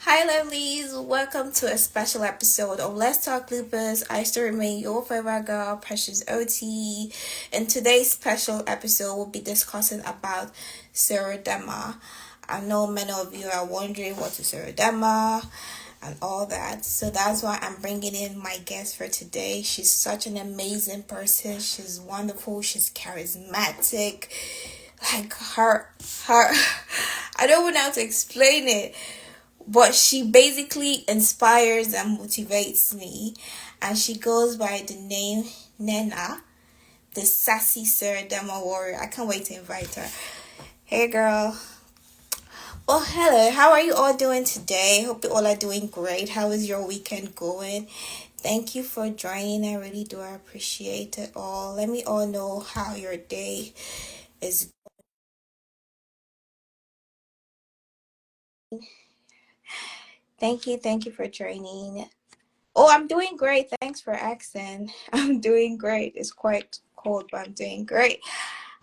Hi, lovelies. Welcome to a special episode of Let's Talk Lupus. I still remain your favorite girl, Precious OT. In today's special episode, we'll be discussing about scleroderma. I know many of you are wondering what is scleroderma and all that. So that's why I'm bringing in my guest for today. She's such an amazing person. She's wonderful. She's charismatic. Like her, I don't know how to explain it, but she basically inspires and motivates me, and she goes by the name Nena, the sassy Demo warrior. I can't wait to invite her. Hey girl. Oh, hello. How are you all doing today? Hope you all are doing great. How is your weekend going? Thank you for joining. I really do appreciate it all. Let me all know how your day is. Thank you for joining. Oh, I'm doing great. Thanks for asking. I'm doing great. It's quite cold, but I'm doing great.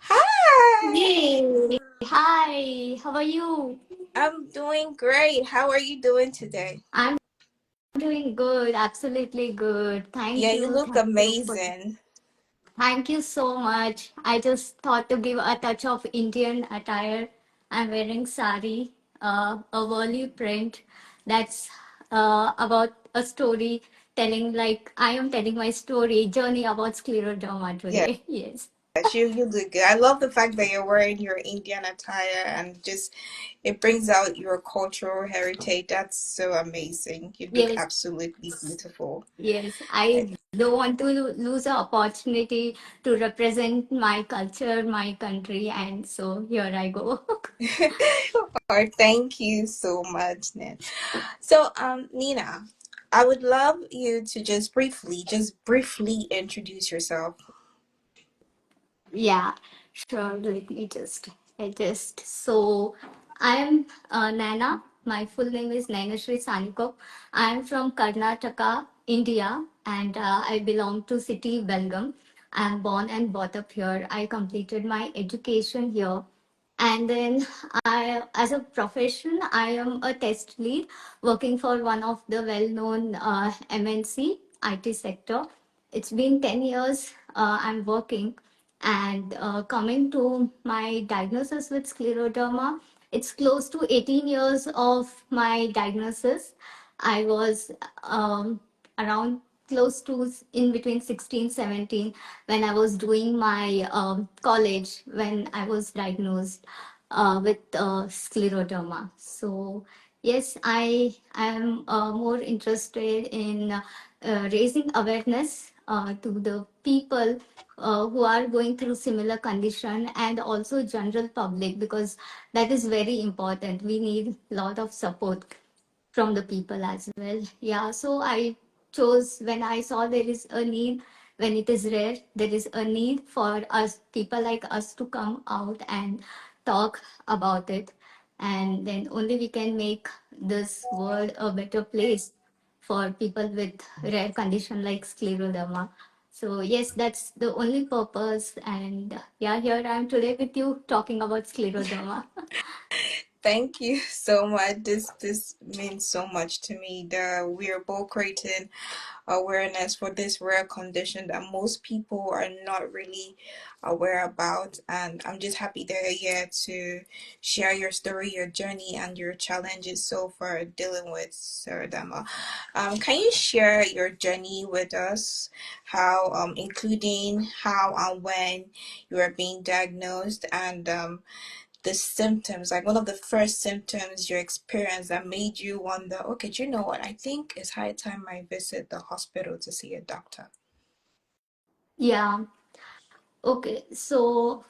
Hi. Yay! Hi, how are you? I'm doing great. How are you doing today? I'm doing good, absolutely good. Yeah, you look amazing. Thank you so much. I just thought to give a touch of Indian attire. I'm wearing sari, a Worli print that's about a story telling like I am telling my story, journey about scleroderma Yeah, today. Yes. you look good. I love the fact that you're wearing your Indian attire and just it brings out your cultural heritage. That's so amazing. You look Yes. absolutely beautiful. Yes, I don't want to lose the opportunity to represent my culture, my country, and so here I go. Or thank you so much, Nan. So, Nina, I would love you to just briefly introduce yourself. Yeah, sure. Let me just adjust. So, I am Naina. My full name is Naina Shri Sanikop. I am from Karnataka, India, and I belong to city Belgaum. I am born and brought up here. I completed my education here. And then as a profession, I am a test lead working for one of the well-known MNC IT sector. It's been 10 years I'm working. And coming to my diagnosis with scleroderma, it's close to 18 years of my diagnosis. I was around close to in between 16, 17 when I was doing my college when I was diagnosed with scleroderma. So yes, I am more interested in raising awareness to the people who are going through similar condition and also general public because that is very important. We need a lot of support from the people as well. Yeah, so I chose when I saw there is a need, when it is rare, there is a need for us, people like us, to come out and talk about it. And then only we can make this world a better place for people with rare condition like scleroderma. So yes, that's the only purpose. And yeah, here I am today with you talking about scleroderma. Thank you so much. This means so much to me. That we are both creating awareness for this rare condition that most people are not really aware about, and I'm just happy that you're here to share your story, your journey, and your challenges so far dealing with scleroderma. Can you share your journey with us? How, including how and when you were being diagnosed, and the symptoms, like one of the first symptoms you experienced that made you wonder, okay, do you know what? I think it's high time I visit the hospital to see a doctor. Yeah. Okay. So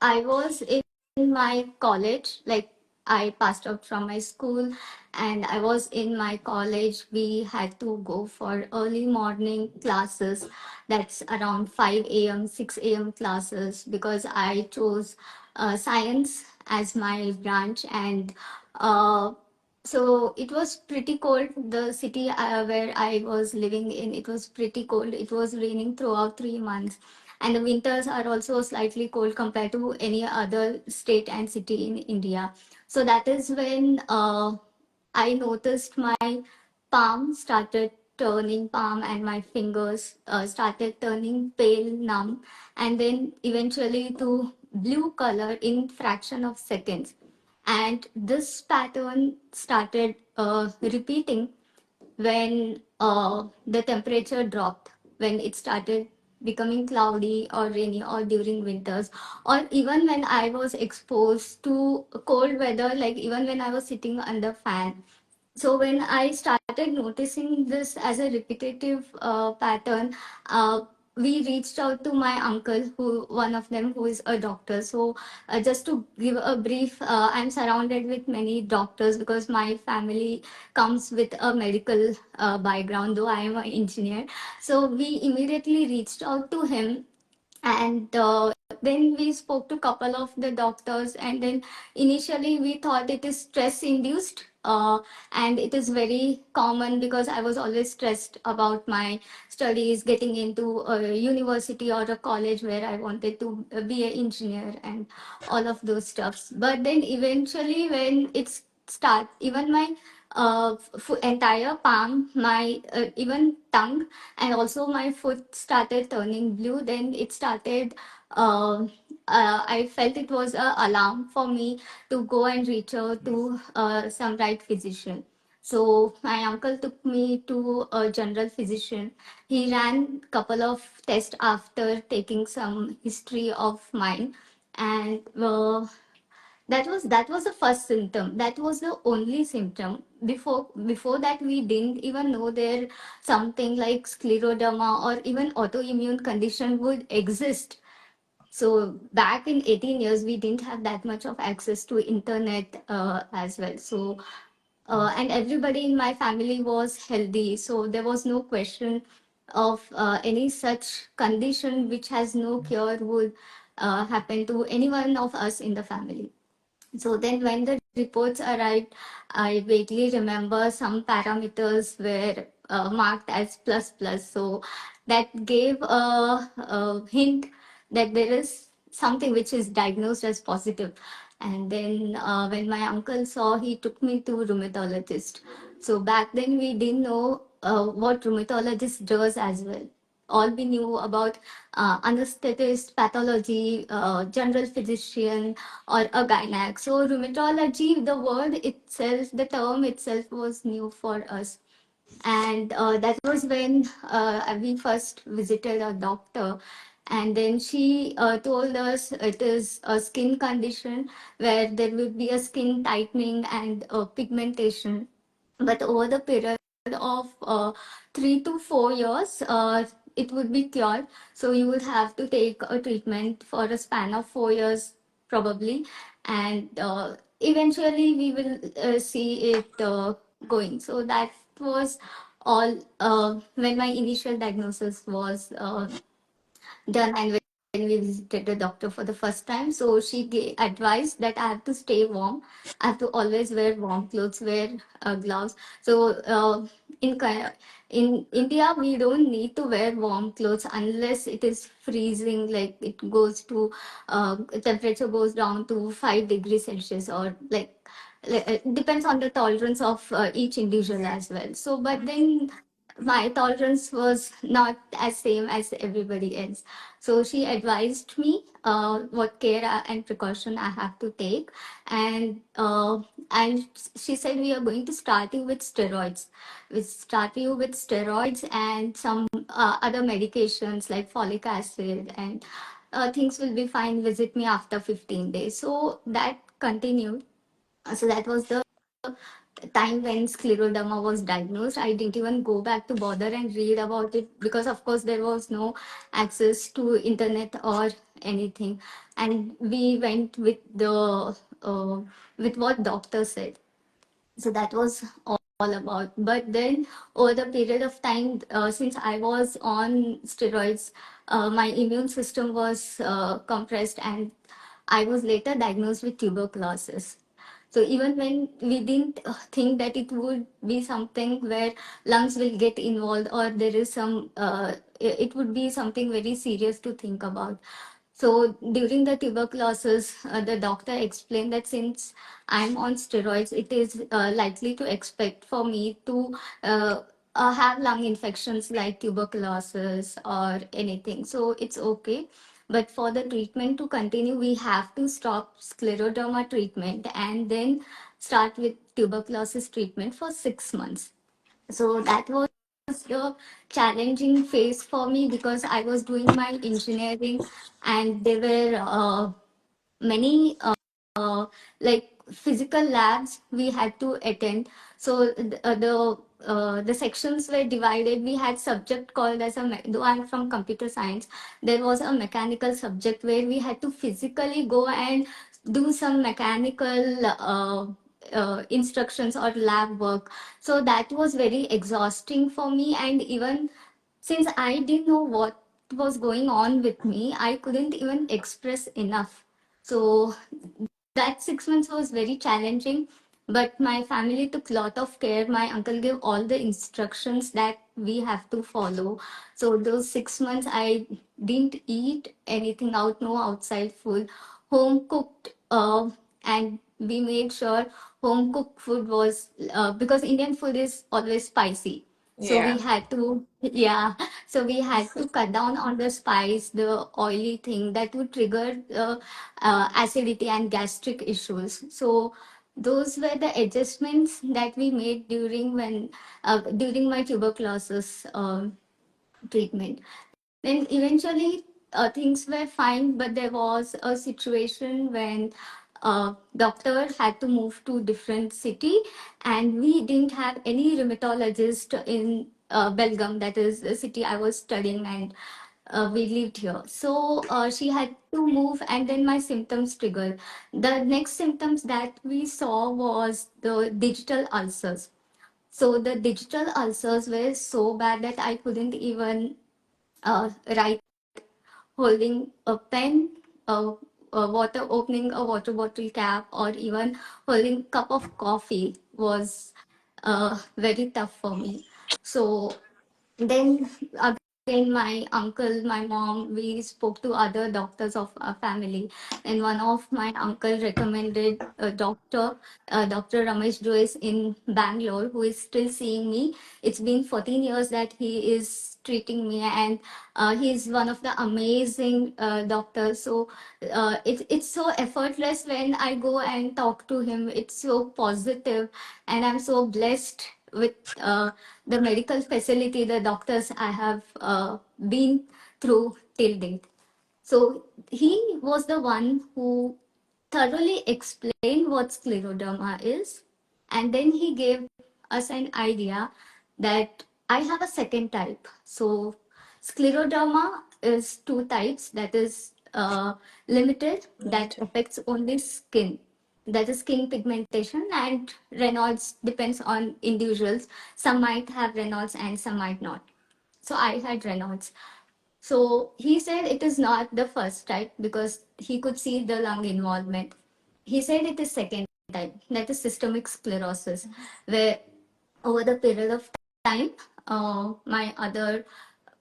I was in my college, like I passed out from my school and I was in my college. We had to go for early morning classes. That's around 5 a.m., 6 a.m. classes because I chose science as my branch. And uh, so it was pretty cold. The city where I was living in, it was pretty cold. It was raining throughout 3 months, and the winters are also slightly cold compared to any other state and city in India. So that is when I noticed my palm started turning palm and my fingers started turning pale, numb, and then eventually to blue color in fraction of seconds. And this pattern started repeating when the temperature dropped, when it started becoming cloudy or rainy or during winters, or even when I was exposed to cold weather, like even when I was sitting under fan. So when I started noticing this as a repetitive pattern, we reached out to my uncle, who one of them who is a doctor. So just to give a brief, I'm surrounded with many doctors because my family comes with a medical background, though I am an engineer. So we immediately reached out to him, and then we spoke to a couple of the doctors, and then initially we thought it is stress induced, and it is very common because I was always stressed about my studies, getting into a university or a college where I wanted to be an engineer and all of those stuffs. But then eventually when it's start, even my entire palm, my even tongue, and also my foot started turning blue. Then it started, uh, I felt it was a alarm for me to go and reach out to some right physician. So my uncle took me to a general physician. He ran couple of tests after taking some history of mine, and that was the first symptom. That was the only symptom. Before that, we didn't even know there something like scleroderma or even autoimmune condition would exist. So back in 18 years, we didn't have that much of access to internet as well. So and everybody in my family was healthy, so there was no question of any such condition which has no cure would happen to any one of us in the family. So then when the reports arrived, I vaguely remember some parameters were marked as plus plus. So that gave a hint that there is something which is diagnosed as positive. And then when my uncle saw, he took me to rheumatologist. So back then we didn't know what rheumatologist does as well. All we knew about anesthetist, pathology, general physician, or a gynec. So rheumatology, the word itself, the term itself was new for us. And that was when we first visited a doctor. And then she told us it is a skin condition where there will be a skin tightening and pigmentation. But over the period of 3 to 4 years, it would be cured. So you would have to take a treatment for a span of 4 years, probably, and eventually we will see it going. So that was all when my initial diagnosis was done, and when we visited the doctor for the first time. So she advised that I have to stay warm. I have to always wear warm clothes, wear gloves. So in in India, we don't need to wear warm clothes unless it is freezing, like it goes to temperature goes down to 5 degrees Celsius, or like it depends on the tolerance of each individual as well. So, but then my tolerance was not as same as everybody else. So she advised me what care and precaution I have to take, and she said we are going to start you with steroids. We start you with steroids and some other medications like folic acid, and things will be fine. Visit me after 15 days. So that continued. So that was the time when scleroderma was diagnosed. I didn't even go back to bother and read about it because, of course, there was no access to internet or anything, and we went uh, with what doctor said. So that was all about. But then over the period of time, since I was on steroids, my immune system was compressed, and I was later diagnosed with tuberculosis. So even when we didn't think that it would be something where lungs will get involved, or there is some it would be something very serious to think about. So during the tuberculosis, the doctor explained that since I'm on steroids, it is likely to expect for me to have lung infections like tuberculosis or anything. So it's okay. But for the treatment to continue, we have to stop scleroderma treatment and then start with tuberculosis treatment for 6 months. So that was the challenging phase for me because I was doing my engineering and there were many like physical labs we had to attend. So the sections were divided. We had subject called as though I'm from computer science, there was a mechanical subject where we had to physically go and do some mechanical instructions or lab work. So that was very exhausting for me, and even since I didn't know what was going on with me, I couldn't even express enough. So that 6 months was very challenging, but my family took lot of care. My uncle gave all the instructions that we have to follow. So those 6 months I didn't eat anything out, no outside food, home cooked, and we made sure home cooked food was because Indian food is always spicy. So Yeah. we had to, yeah, so we had to cut down on the spice, the oily thing that would trigger acidity and gastric issues. So those were the adjustments that we made during my tuberculosis treatment. Then eventually things were fine, but there was a situation when doctor had to move to different city, and we didn't have any rheumatologist in Belgaum, that is the city I was studying, and we lived here. So she had to move, and then my symptoms triggered. The next symptoms that we saw was the digital ulcers. So the digital ulcers were so bad that I couldn't even write holding a pen, water opening a water bottle cap, or even holding cup of coffee was very tough for me. So then again, my uncle, my mom, we spoke to other doctors of our family, and one of my uncle recommended a doctor, Dr. Ramesh Joyce in Bangalore, who is still seeing me. It's been 14 years that he is treating me, and he's one of the amazing doctors. So it's so effortless when I go and talk to him. It's so positive, and I'm so blessed with the medical facility, the doctors I have been through till date. So he was the one who thoroughly explained what scleroderma is, and then he gave us an idea that I have a second type. So scleroderma is two types, that is limited, that Limited. affects only skin, that is skin pigmentation, and Raynaud's depends on individuals. Some might have Raynaud's and some might not. So I had Raynaud's. So he said it is not the first type because he could see the lung involvement. He said it is second type, that is systemic sclerosis, where over the period of time, my other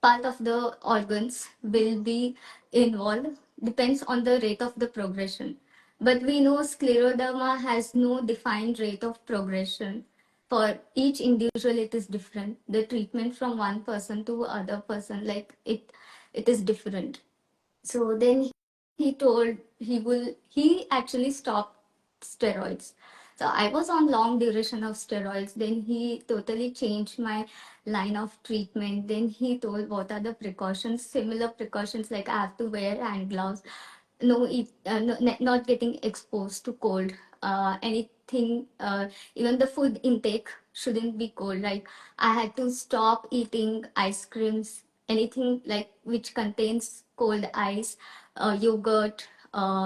part of the organs will be involved, depends on the rate of the progression. But we know scleroderma has no defined rate of progression. For each individual, it is different. The treatment from one person to other person, like it is different. So then he told he actually stopped steroids. So I was on long duration of steroids. Then he totally changed my line of treatment. Then he told what are the precautions, similar precautions like I have to wear hand gloves, not getting exposed to cold, anything, even the food intake shouldn't be cold. Like I had to stop eating ice creams, anything like which contains cold ice, yogurt.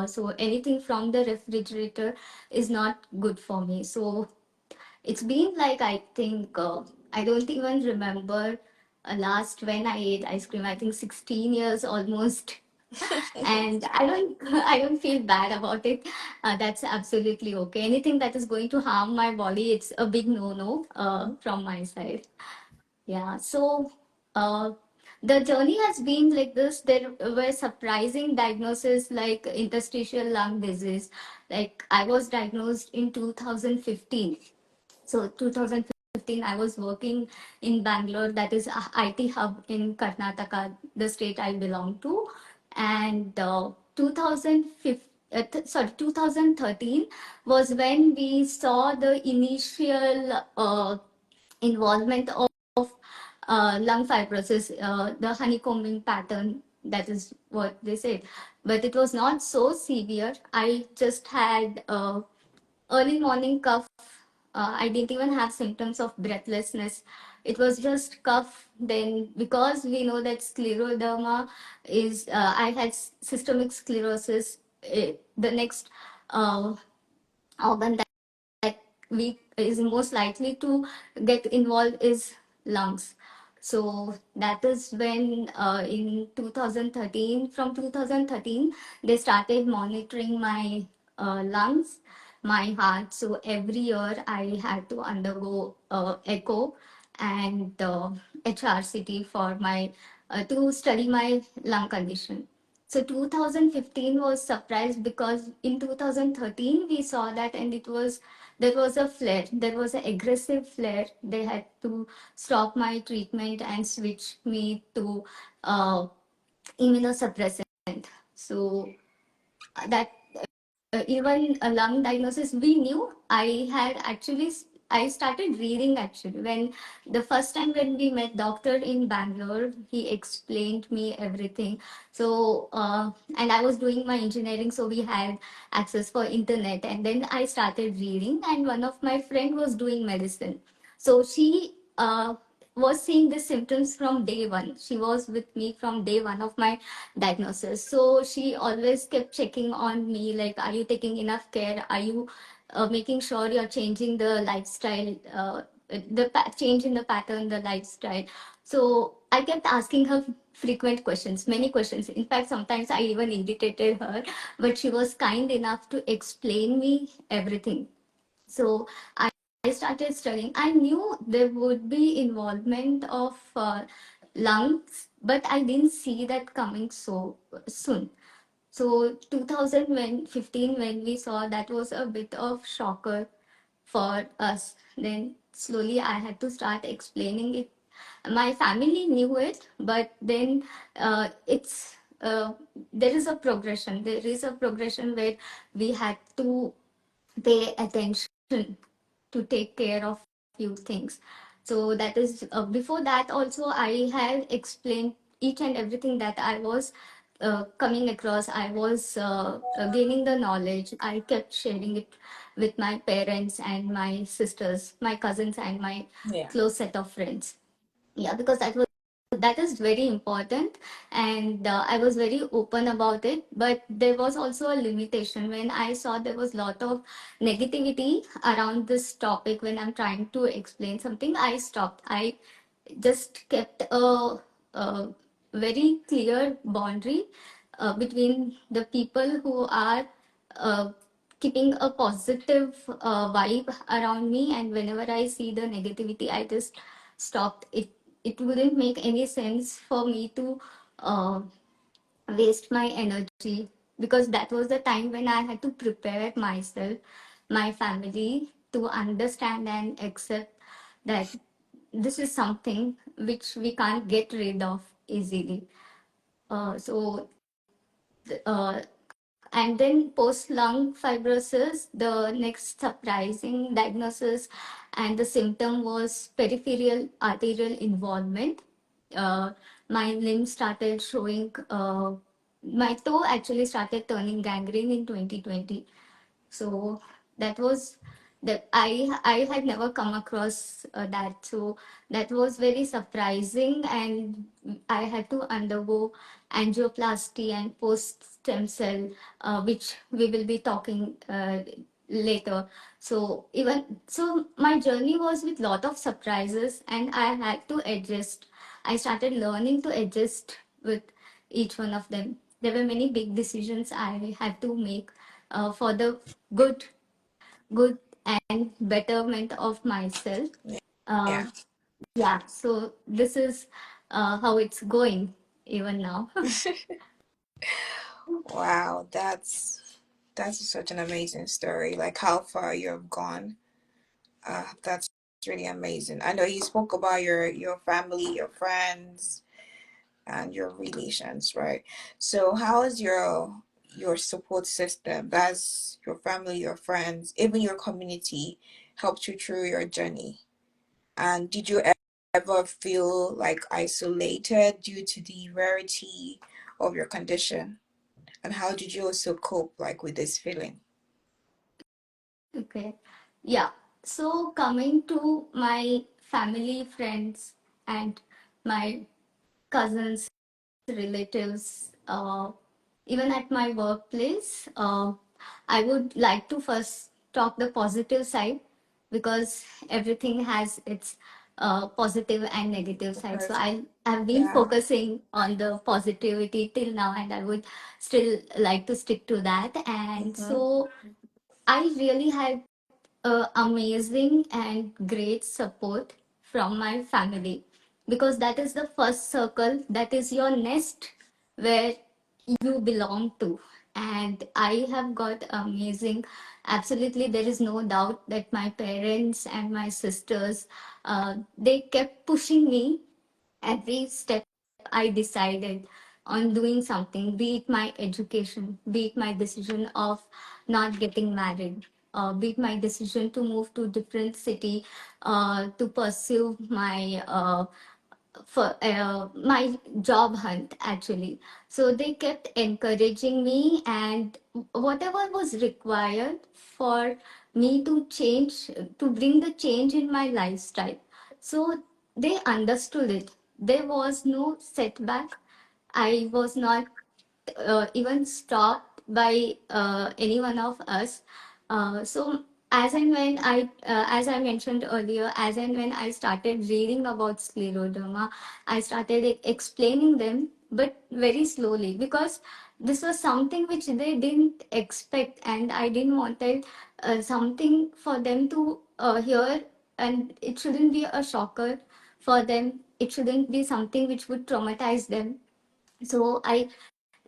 So anything from the refrigerator is not good for me. So it's been like, I think, I don't even remember last when I ate ice cream. I think 16 years almost. And I don't feel bad about it. That's absolutely okay. Anything that is going to harm my body, it's a big no no from my side. Yeah. So uh, the journey has been like this. There were surprising diagnoses like interstitial lung disease. Like I was diagnosed in 2015. So 2015, I was working in Bangalore, that is a IT hub in Karnataka, the state I belong to. And 2015, 2013 was when we saw the initial involvement of lung fibrosis, the honeycombing pattern. That is what they said. But it was not so severe. I just had early morning cough. I didn't even have symptoms of breathlessness. It was just cough. Then, because we know that scleroderma is, I had systemic sclerosis. The next uh, organ that we is most likely to get involved is lungs. So that is when in 2013, from 2013, they started monitoring my lungs, my heart. So every year I had to undergo echo and HRCT for my to study my lung condition. So 2015 was surprised because in 2013 we saw that, and it was, there was a flare, there was an aggressive flare. They had to stop my treatment and switch me to uh, immunosuppressant. So that even a lung diagnosis we knew. I had actually, I started reading actually when the first time when we met doctor in Bangalore. He explained me everything. So and I was doing my engineering, so we had access for internet, and then I started reading, and one of my friend was doing medicine. So she was seeing the symptoms from day one. She was with me from day one of my diagnosis. So she always kept checking on me, like, are you taking enough care? Are you making sure you're changing the lifestyle, change in the pattern, the lifestyle? So I kept asking her frequent questions, many questions. In fact, sometimes I even irritated her, but she was kind enough to explain me everything. So I started studying. I knew there would be involvement of lungs, but I didn't see that coming so soon. So 2015, when we saw, that was a bit of shocker for us. Then slowly I had to start explaining it. My family knew it, but then it's there is a progression. There is a progression where we had to pay attention to take care of few things. So that is before that also I had explained each and everything that I was coming across. I was gaining the knowledge. I kept sharing it with my parents and my sisters, my cousins, and my Yeah. close set of friends. Yeah, because that is very important, and I was very open about it. But there was also a limitation when I saw there was a lot of negativity around this topic. When I'm trying to explain something, I stopped. I just kept a very clear boundary between the people who are uh, keeping a positive vibe around me, and whenever I see the negativity, I just stopped it. It wouldn't make any sense for me to uh, waste my energy, because that was the time when I had to prepare myself, my family, to understand and accept that this is something which we can't get rid of easily. So and then post lung fibrosis, the next surprising diagnosis and the symptom was peripheral arterial involvement. Uh, my limbs started showing, my toe actually started turning gangrene in 2020. So that was that I had never come across that. So that was very surprising, and I had to undergo angioplasty and post stem cell, which we will be talking later. So even so, my journey was with lot of surprises, and I had to adjust. I started learning to adjust with each one of them. There were many big decisions I had to make for the good good and betterment of myself. Yeah. uh, yeah, so this is how it's going even now. Wow, that's such an amazing story. Like how far you have gone. That's really amazing. I know you spoke about your family, your friends, and your relations, right? So how is your support system? That's your family, your friends, even your community helped you through your journey. And did you ever feel like isolated due to the rarity of your condition? And how did you also cope like with this feeling? Okay. Yeah. So coming to my family, friends, and my cousins, relatives, even at my workplace, I would like to first talk the positive side, because everything has its positive and negative The side. So person, I have been yeah. focusing on the positivity till now, and I would still like to stick to that. And Mm-hmm. so I really had amazing and great support from my family, because that is the first circle, that is your nest where you belong to. And I have got amazing, absolutely, there is no doubt that my parents and my sisters, they kept pushing me every step I decided on doing something, be it my education, be it my decision of not getting married, be it my decision to move to different city to pursue my for my job hunt actually. So they kept encouraging me, and whatever was required for me to change, to bring the change in my lifestyle, so they understood it. There was no setback. I was not even stopped by any one of us. So as I mentioned earlier, as and when I started reading about scleroderma, I started explaining them, but very slowly, because this was something which they didn't expect, and I didn't wanted something for them to hear, and it shouldn't be a shocker for them. It shouldn't be something which would traumatize them. So I,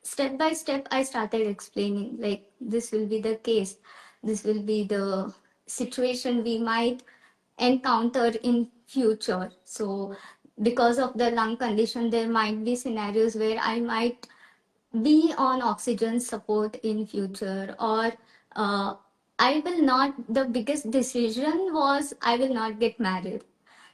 step by step, I started explaining, like, this will be the case, this will be the situation we might encounter in future. So because of the lung condition, there might be scenarios where I might be on oxygen support in future, or uh, I will not, the biggest decision was I will not get married.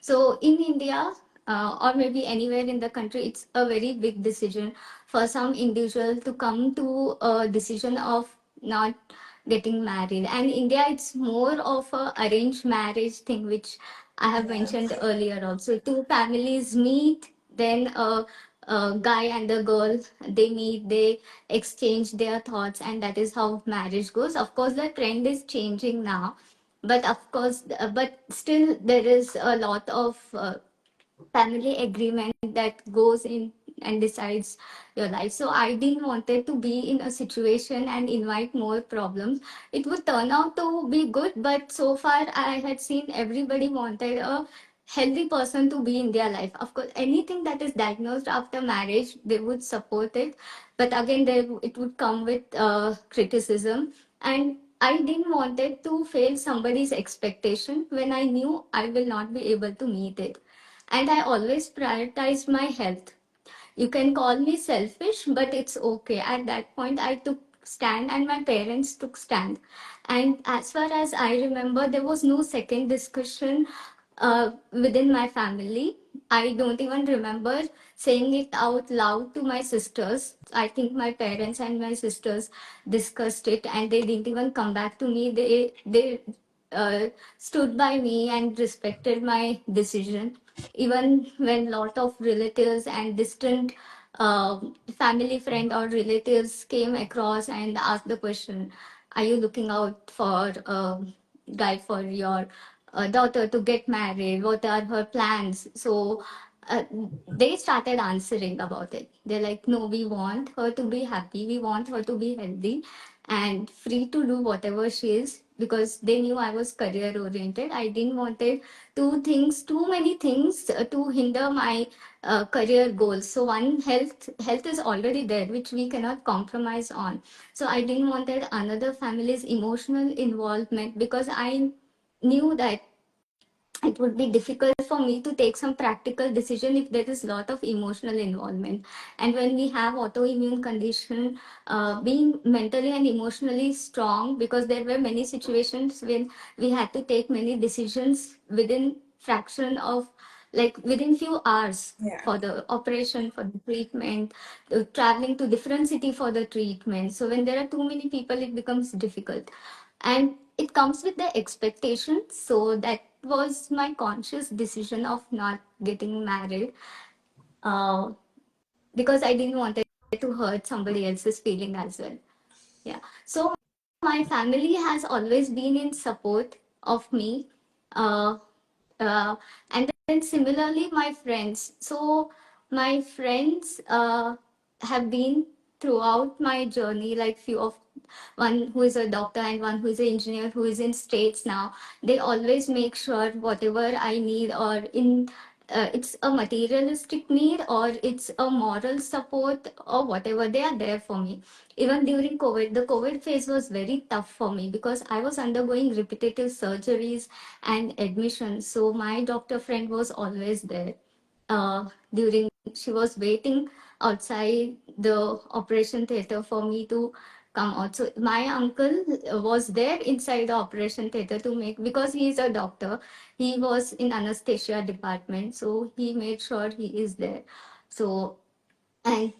So in India, or maybe anywhere in the country, it's a very big decision for some individual to come to a decision of not getting married. And India, it's more of a arranged marriage thing, which I have mentioned Yes. earlier also. Two families meet, then a guy and a girl, they meet, they exchange their thoughts, and that is how marriage goes. Of course, the trend is changing now, but of course, but still there is a lot of family agreement that goes in and decides your life. So I didn't wanted to be in a situation and invite more problems. It would turn out to be good, but so far I had seen everybody wanted a healthy person to be in their life. Of course, anything that is diagnosed after marriage, they would support it, but again, it would come with criticism. And I didn't wanted to fail somebody's expectation when I knew I will not be able to meet it. And I always prioritized my health. You can call me selfish, but it's okay. At that point, I took stand, and my parents took stand. And as far as I remember, there was no second discussion within my family. I don't even remember saying it out loud to my sisters. I think my parents and my sisters discussed it, and they didn't even come back to me. They uh, stood by me and respected my decision, even when lot of relatives and distant family friend or relatives came across and asked the question, are you looking out for a guy for your daughter to get married, what are her plans? So uh, they started answering about it. They're like, no, we want her to be happy, we want her to be healthy and free to do whatever she is. because they knew I was career oriented. I didn't wanted too many things to hinder my career goals. So one, health is already there, which we cannot compromise on. So I didn't wanted another family's emotional involvement, because I knew that it would be difficult for me to take some practical decision if there is a lot of emotional involvement. And when we have autoimmune condition, being mentally and emotionally strong, because there were many situations when we had to take many decisions within fraction of, like within few hours, Yeah. for the operation, for the treatment, traveling to different city for the treatment. So when there are too many people, it becomes difficult, and it comes with the expectation. So that was my conscious decision of not getting married, uh, because I didn't want it to hurt somebody else's feeling as well. Yeah. So my family has always been in support of me. Uh, and then similarly, my friends. So my friends have been throughout my journey, like few of, one who is a doctor and one who is an engineer who is in states now. They always make sure whatever I need, or in it's a materialistic need or it's a moral support or whatever, they are there for me. Even during COVID, the COVID phase was very tough for me because I was undergoing repetitive surgeries and admissions. So my doctor friend was always there. During, she was waiting outside the operation theater for me to come out. So my uncle was there inside the operation theater to make, because he is a doctor, he was in anesthesia department, so he made sure he is there. So, and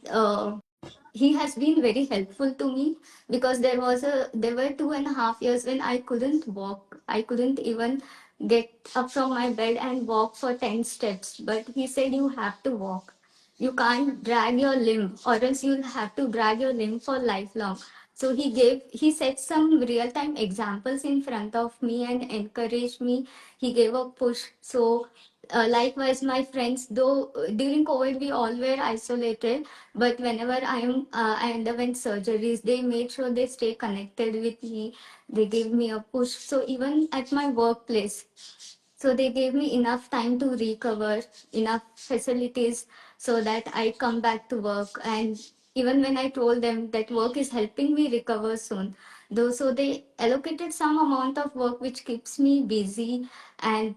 he has been very helpful to me, because there were 2.5 years when I couldn't walk. I couldn't even get up from my bed and walk for 10 steps. But he said, you have to walk. You can't drag your limb, or else you'll have to drag your limb for lifelong. So he set some real time examples in front of me and encouraged me. He gave a push. So likewise, my friends, though during COVID we all were isolated, but whenever I underwent surgeries, they made sure they stay connected with me. They gave me a push. So even at my workplace, so they gave me enough time to recover, enough facilities so that I come back to work. And even when I told them that work is helping me recover soon, though, so they allocated some amount of work which keeps me busy, and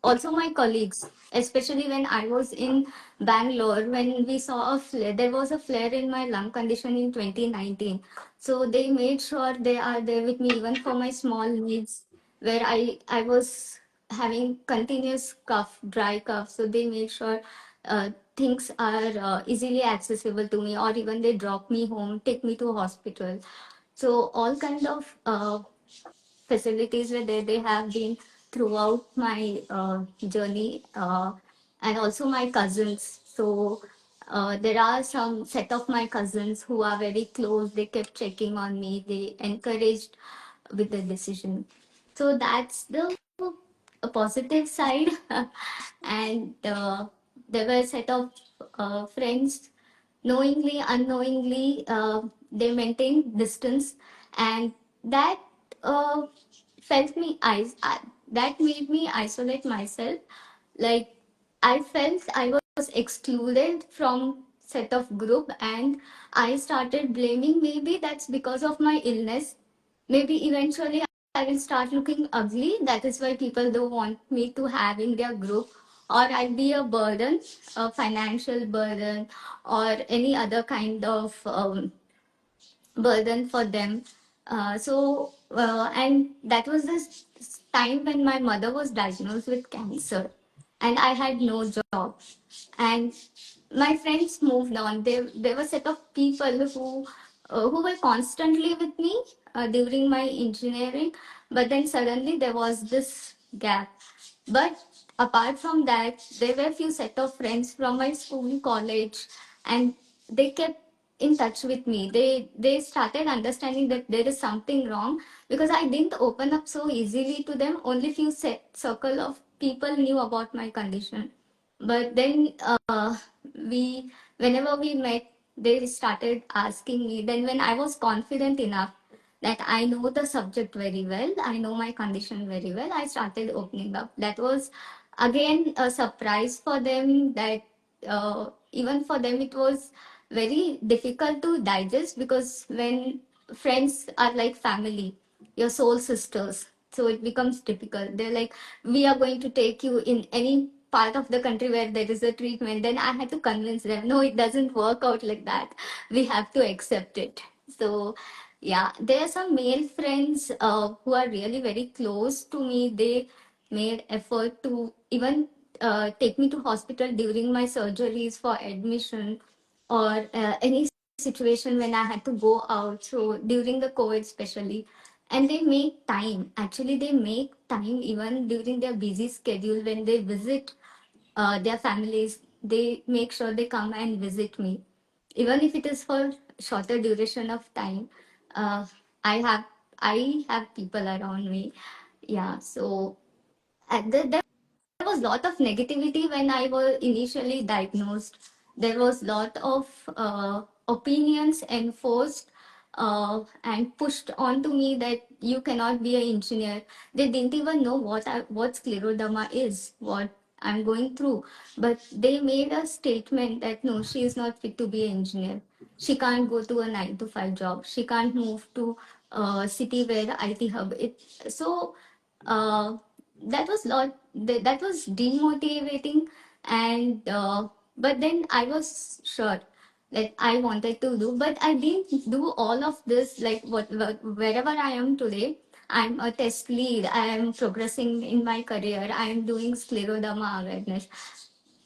also my colleagues, especially when I was in Bangalore, when we saw a flare, there was a flare in my lung condition in 2019. So they made sure they are there with me even for my small needs, where I was having continuous cough, dry cough. So they made sure things are easily accessible to me, or even they drop me home, take me to hospital. So all kind of facilities were there. They have been throughout my journey, and also my cousins. So there are some set of my cousins who are very close. They kept checking on me. They encouraged with the decision. So that's the a positive side. And there were a set of friends, knowingly, unknowingly, they maintained distance, and that uh, felt me that made me isolate myself. Like, I felt I was excluded from set of group, and I started blaming, maybe that's because of my illness, maybe eventually I will start looking ugly. That is why people don't want me to have in their group, or I'll be a burden, a financial burden, or any other kind of burden for them. And that was this time when my mother was diagnosed with cancer, and I had no job. And my friends moved on. There were a set of people who were constantly with me during my engineering, but then suddenly there was this gap. But apart from that, there were few set of friends from my school, college, and they kept in touch with me. They started understanding that there is something wrong, because I didn't open up so easily to them. Only few set circle of people knew about my condition. But then we whenever we met, they started asking me. Then when I was confident enough, that I know the subject very well, I know my condition very well, I started opening up. That was again a surprise for them, that even for them it was very difficult to digest, because when friends are like family, your soul sisters, so it becomes difficult. They're like, we are going to take you in any part of the country where there is a treatment. Then I had to convince them, no, it doesn't work out like that, we have to accept it. So yeah, there are some male friends who are really very close to me. They made effort to even take me to hospital during my surgeries for admission, or any situation when I had to go out. So during the COVID, especially, and they make time. Actually, they make time even during their busy schedule when they visit their families. They make sure they come and visit me, even if it is for shorter duration of time. uh, i have I have people around me. Yeah, so there was lot of negativity when I was initially diagnosed. There was lot of opinions enforced and pushed onto me that you cannot be an engineer. They didn't even know what scleroderma is, what I'm going through. But they made a statement that no, she is not fit to be an engineer. She can't go to a 9 to 5 job. She can't move to a city where IT hub. So uh, that was that was demotivating. And but then I was sure that I wanted to do, but I didn't do all of this. Like wherever I am today, I'm a test lead, I am progressing in my career, I am doing scleroderma awareness.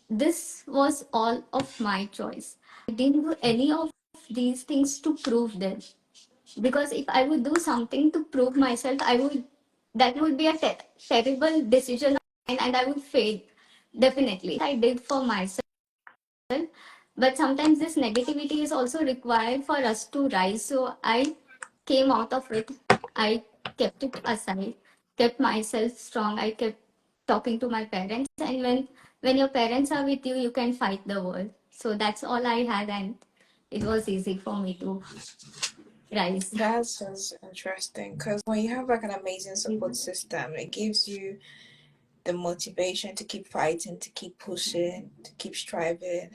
This was all of my choice. I didn't do any of these things to prove them, because if I would do something to prove myself, I would that would be a terrible decision of mine, and I would fail definitely. I did for myself, but sometimes this negativity is also required for us to rise. So I came out of it. I kept it aside, kept myself strong. I kept talking to my parents, and when your parents are with you, you can fight the world. So that's all I had, and it was easy for me to rise. That's just interesting because when you have like an amazing support system, it gives you the motivation to keep fighting, to keep pushing, to keep striving.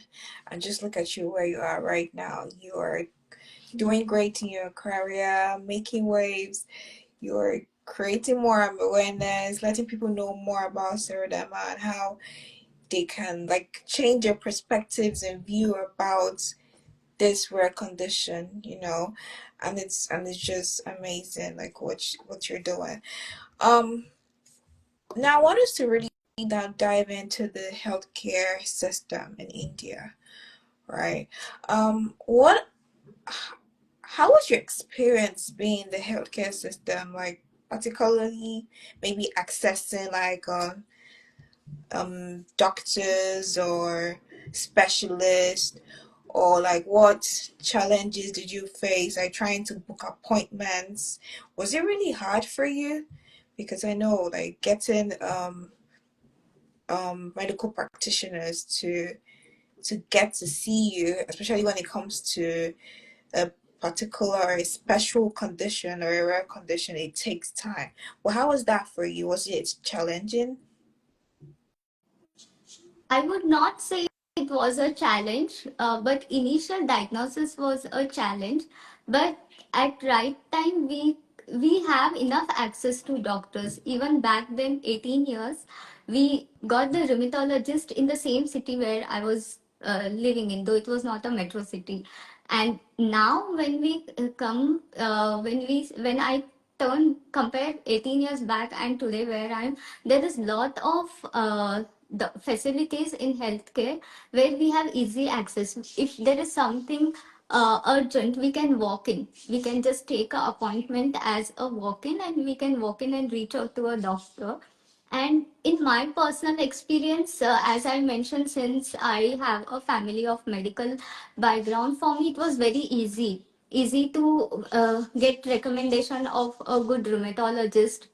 And just look at you where you are right now. You are doing great in your career, making waves. You're creating more awareness, letting people know more about Serodama and how they can like change your perspectives and view about this rare condition, and it's just amazing like what you're doing. Um Now I want us to really now dive into the healthcare system in India, right? What how was your experience being in the healthcare system, like particularly maybe accessing like doctors or specialists, or like what challenges did you face like trying to book appointments? Was it really hard for you? Because I know like getting medical practitioners to get to see you, especially when it comes to a particular or a special condition or a rare condition, it takes time. Well, how was that for you? Was it challenging? I would not say it was a challenge, but initial diagnosis was a challenge. But at right time, we have enough access to doctors. Even back then, 18 years, we got the rheumatologist in the same city where I was living in, though it was not a metro city. And now, when we when I compare 18 years back and today where I am, there is lot of the facilities in healthcare where we have easy access. If there is something urgent, we can walk in. We can just take an appointment as a walk in, and we can walk in and reach out to a doctor. And in my personal experience, as I mentioned, since I have a family of medical background, for me it was very easy to get recommendation of a good rheumatologist.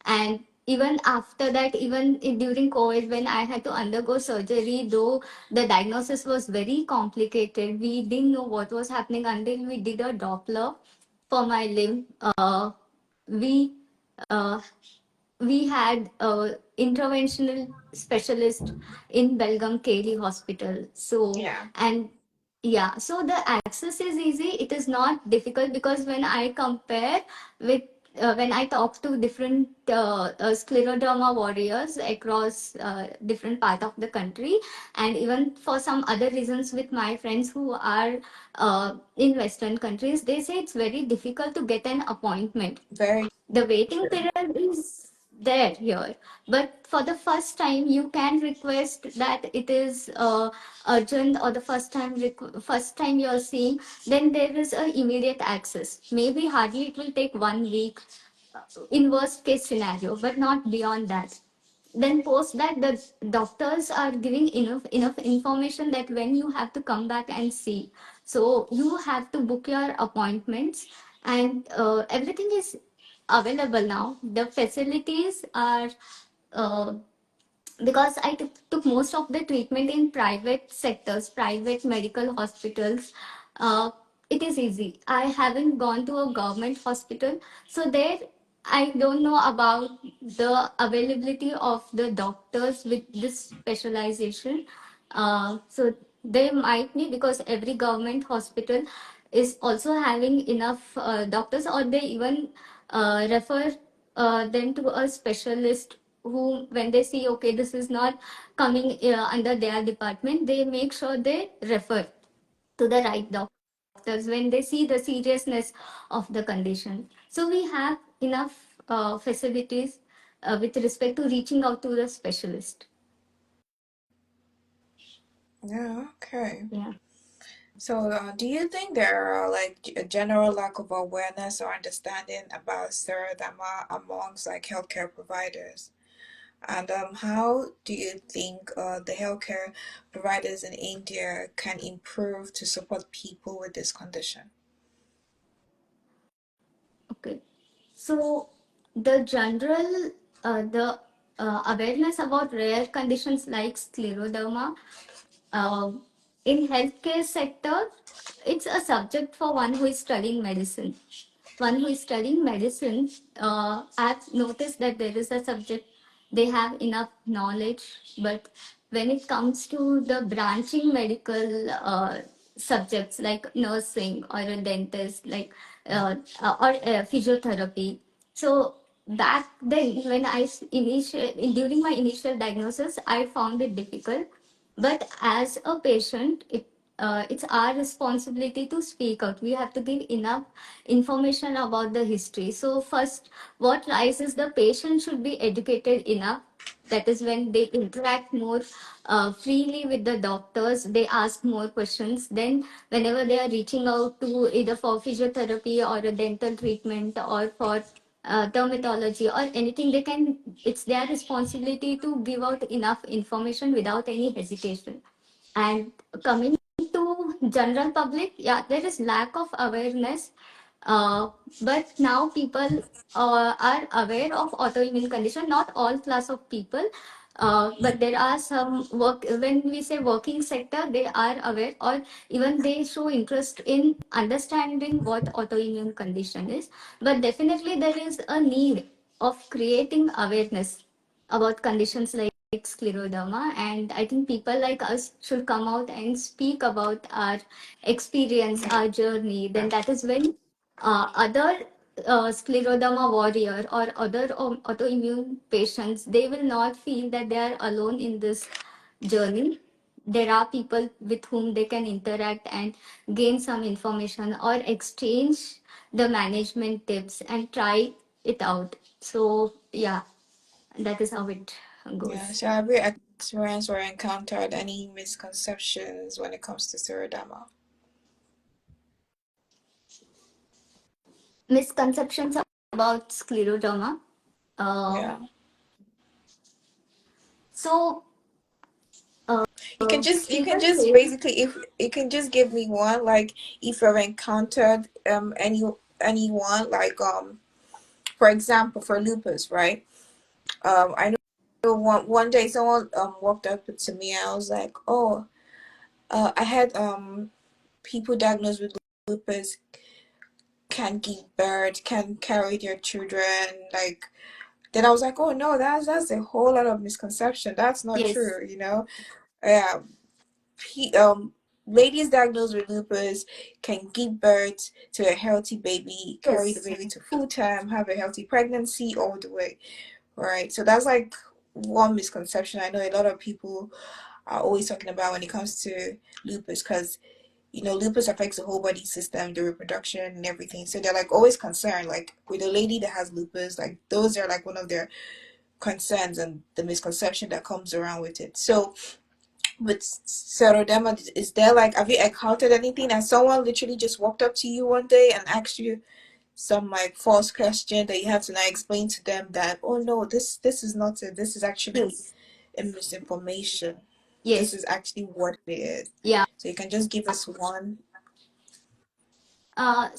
And even after that, during COVID, when I had to undergo surgery, though the diagnosis was very complicated, we didn't know what was happening until we did a Doppler for my limb. We uh, we had a interventional specialist in Belgaum KD Hospital. So, Yeah. and yeah, so the access is easy. It is not difficult because when I compare with when I talk to different scleroderma warriors across different part of the country, and even for some other reasons with my friends who are in Western countries, they say it's very difficult to get an appointment. Very The waiting true. period is there here, but for the first time you can request that it is urgent, or the first time you're seeing, then there is a immediate access. Maybe hardly it will take 1 week in worst case scenario, but not beyond that. Then post that, the doctors are giving enough information that when you have to come back and see, so you have to book your appointments, and everything is available now. The facilities are uh, because I took most of the treatment in private sectors, private medical hospitals. Uh, it is easy. I haven't gone to a government hospital, so there I don't know about the availability of the doctors with this specialization. So there might be, because every government hospital is also having enough doctors, or they even refer them to a specialist who, when they see, okay, this is not coming under their department, they make sure they refer to the right doctors when they see the seriousness of the condition. So we have enough facilities with respect to reaching out to the specialist. Yeah, okay. Yeah. So, do you think there are like a general lack of awareness or understanding about scleroderma amongst like healthcare providers? And how do you think the healthcare providers in India can improve to support people with this condition? Okay. So the general the awareness about rare conditions like scleroderma uh, in healthcare sector, it's a subject for one who is studying medicine. One who is studying medicine, I've noticed that there is a subject, they have enough knowledge, but when it comes to the branching medical subjects like nursing or a dentist, like or physiotherapy. So back then, when during my initial diagnosis, I found it difficult, but as a patient, it's our responsibility to speak out. We have to give enough information about the history. So first, what rises, the patient should be educated enough. That is when they interact more freely with the doctors. They ask more questions. Then, whenever they are reaching out to either for physiotherapy or a dental treatment or for dermatology or anything, they can. It's their responsibility to give out enough information without any hesitation. And coming to general public, yeah, there is lack of awareness, uh, but now people are aware of autoimmune condition. Not all class of people, but there are some work. When we say working sector, they are aware, or even they show interest in understanding what autoimmune condition is. But definitely, there is a need of creating awareness about conditions like scleroderma, and I think people like us should come out and speak about our experience, our journey. Then that is when other scleroderma warrior or other autoimmune patients, they will not feel that they are alone in this journey. There are people with whom they can interact and gain some information or exchange the management tips and try it out. So yeah, that is how it Yeah, goes. so have you experienced or encountered any misconceptions when it comes to scleroderma? Misconceptions about scleroderma. Uh, Yeah. so people You can just say, basically, if you can just give me one, like if you've encountered anyone like for example for lupus, right? I know one day someone walked up to me and I was like, oh, I had people diagnosed with lupus. can give birth, can carry their children. Like, then I was like, oh no, that's a whole lot of misconception. That's not Yes. true, Yeah, he, ladies diagnosed with lupus can give birth to a healthy baby, carry the Yes. baby to full term, have a healthy pregnancy all the way, right? So that's like one misconception I know a lot of people are always talking about when it comes to lupus, because lupus affects the whole body system, the reproduction and everything. So they're like always concerned, like with a lady that has lupus, like those are like one of their concerns and the misconception that comes around with it. So with scleroderma, is there like, have you encountered anything and someone literally just walked up to you one day and asked you some like false question that you have to now explain to them that, oh no, this is not it, this is actually Yes. a misinformation, this Yes. is actually what it is? Yeah. So you can just give us one. Uh,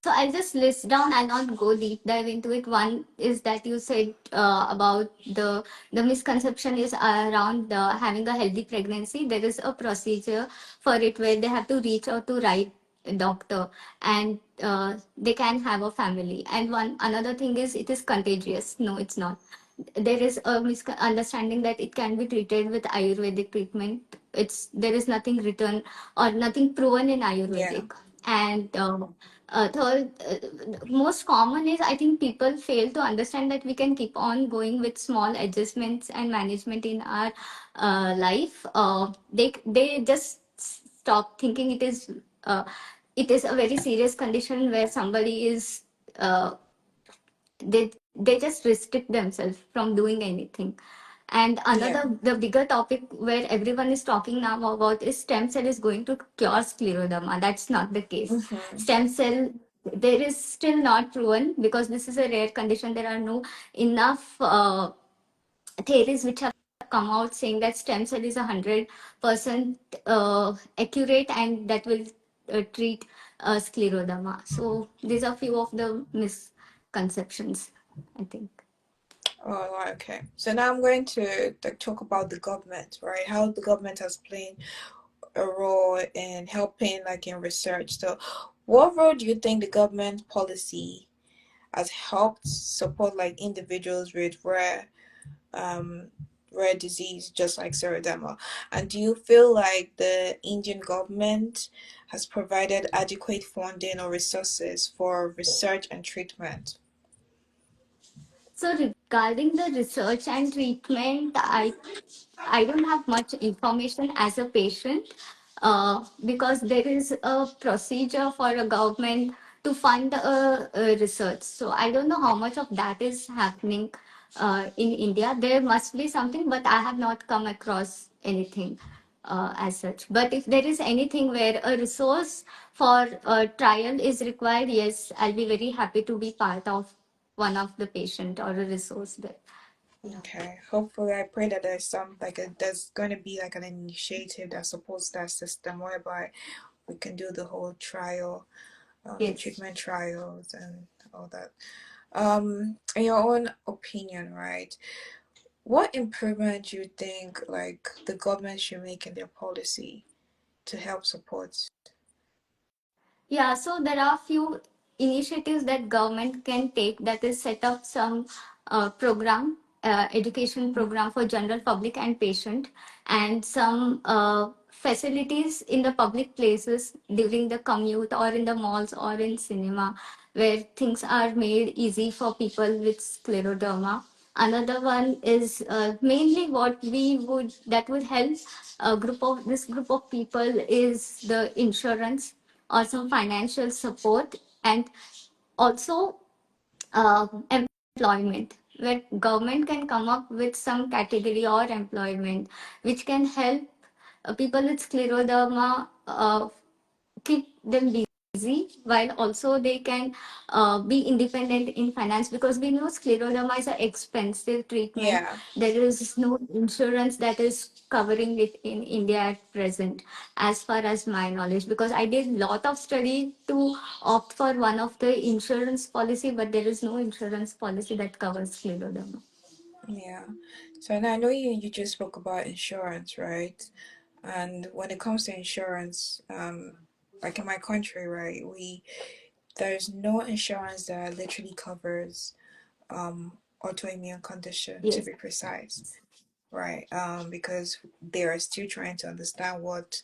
so I'll just list down. I'll not go deep dive into it. One is that you said about the misconception is around having a healthy pregnancy. There is a procedure for it where they have to reach out to right doctor, and they can have a family. And one another thing is it is contagious. No, it's not. There is a misunderstanding that it can be treated with Ayurvedic treatment. There is nothing written or nothing proven in Yeah. Ayurvedic. And third, most common is I think people fail to understand that we can keep on going with small adjustments and management in our life. They just stop thinking uh, it is a very serious condition where somebody is uh, they just restrict themselves from doing anything. And Yeah. another, the bigger topic where everyone is talking now about is stem cell is going to cure scleroderma. That's not the case. Mm-hmm. Stem cell, there is still not proven because this is a rare condition. There are no enough theories which have come out saying that stem cell is 100% accurate and that will treat scleroderma. So these are few of the misconceptions, I think. Oh, right, okay. So now I'm going to like talk about the government, right? How the government has played a role in helping, like in research. So, what role do you think the government policy has helped support like individuals with um, rare disease, just like scleroderma? And do you feel like the Indian government has provided adequate funding or resources for research and treatment? So regarding the research and treatment, I don't have much information as a patient because there is a procedure for a government to fund a research. So I don't know how much of that is happening in India. There must be something, but I have not come across anything as such. But if there is anything where a resource for a trial is required, yes, I'll be very happy to be part of one of the patient or a resource there. Yeah. Okay. Hopefully, I pray that there's going to be like an initiative that supports that system whereby we can do the whole trial, Yes. treatment trials and all that. In your own opinion, right? What improvement do you think like the government should make in their policy to help support? Yeah, so there are few initiatives that government can take, that is set up some program, education program for general public and patient, and some facilities in the public places during the commute or in the malls or in cinema where things are made easy for people with scleroderma. Another one is mainly what we would that would help a group of this group of people is the insurance or some financial support, and also employment where government can come up with some category or employment which can help people with scleroderma keep them busy while also they can be independent in finance, because we know scleroderma is an expensive treatment. Yeah. There is no insurance that is covering it in India at present, as far as my knowledge, because I did lot of study to opt for one of the insurance policy, but there is no insurance policy that covers scleroderma. Yeah. So and I know you just spoke about insurance, right? And when it comes to insurance, like in my country, right, we there's no insurance that literally covers autoimmune condition, to Yes. be precise, right? Because they are still trying to understand what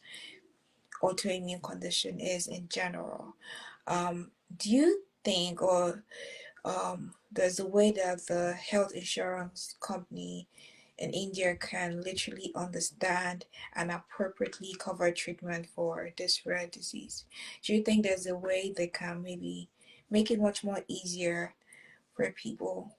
autoimmune condition is in general. Do you think, or there's a way that the health insurance company in India can literally understand and appropriately cover treatment for this rare disease? Do you think there's a way they can maybe make it much more easier for people?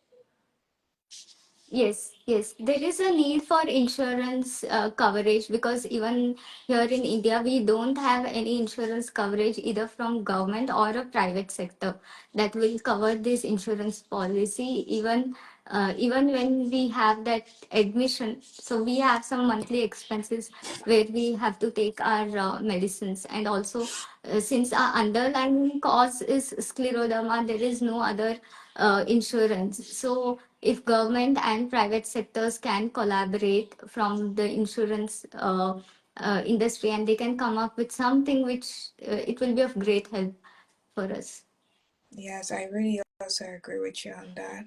Yes, yes. There is a need for insurance coverage because even here in India, we don't have any insurance coverage either from government or a private sector that will cover this insurance policy. Even when we have that admission, so we have some monthly expenses where we have to take our medicines, and also since our underlying cause is scleroderma, there is no other insurance. So if government and private sectors can collaborate from the insurance industry, and they can come up with something which it will be of great help for us. Yes, I really also agree with you on that.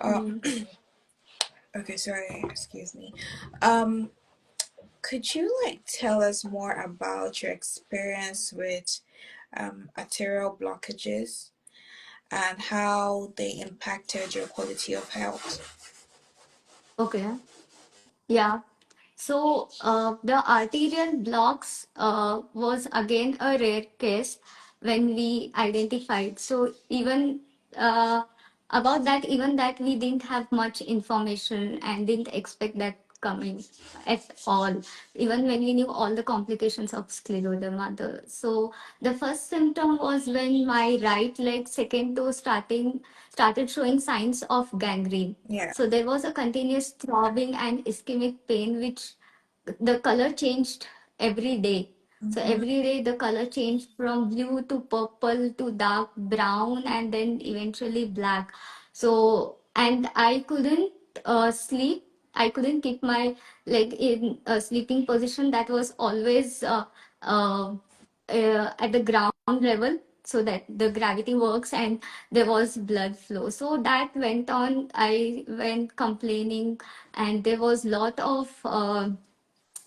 Uh, Mm. okay, sorry, excuse me. Um, could you like tell us more about your experience with arterial blockages and how they impacted your quality of health? Okay. Yeah. So the arterial blocks was again a rare case when we identified. So even uh, about that, even that we didn't have much information and didn't expect that coming at all. Even when we knew all the complications of scleroderma. So the first symptom was when my right leg, second toe, started showing signs of gangrene. Yeah. So there was a continuous throbbing and ischemic pain, which the color changed every day. So Mm-hmm. every day the color changed from blue to purple to dark brown and then eventually black. So, and I couldn't sleep. I couldn't keep my leg in a sleeping position. That was always uh, at the ground level, so that the gravity works and there was blood flow. So that went on. I went complaining, and there was lot of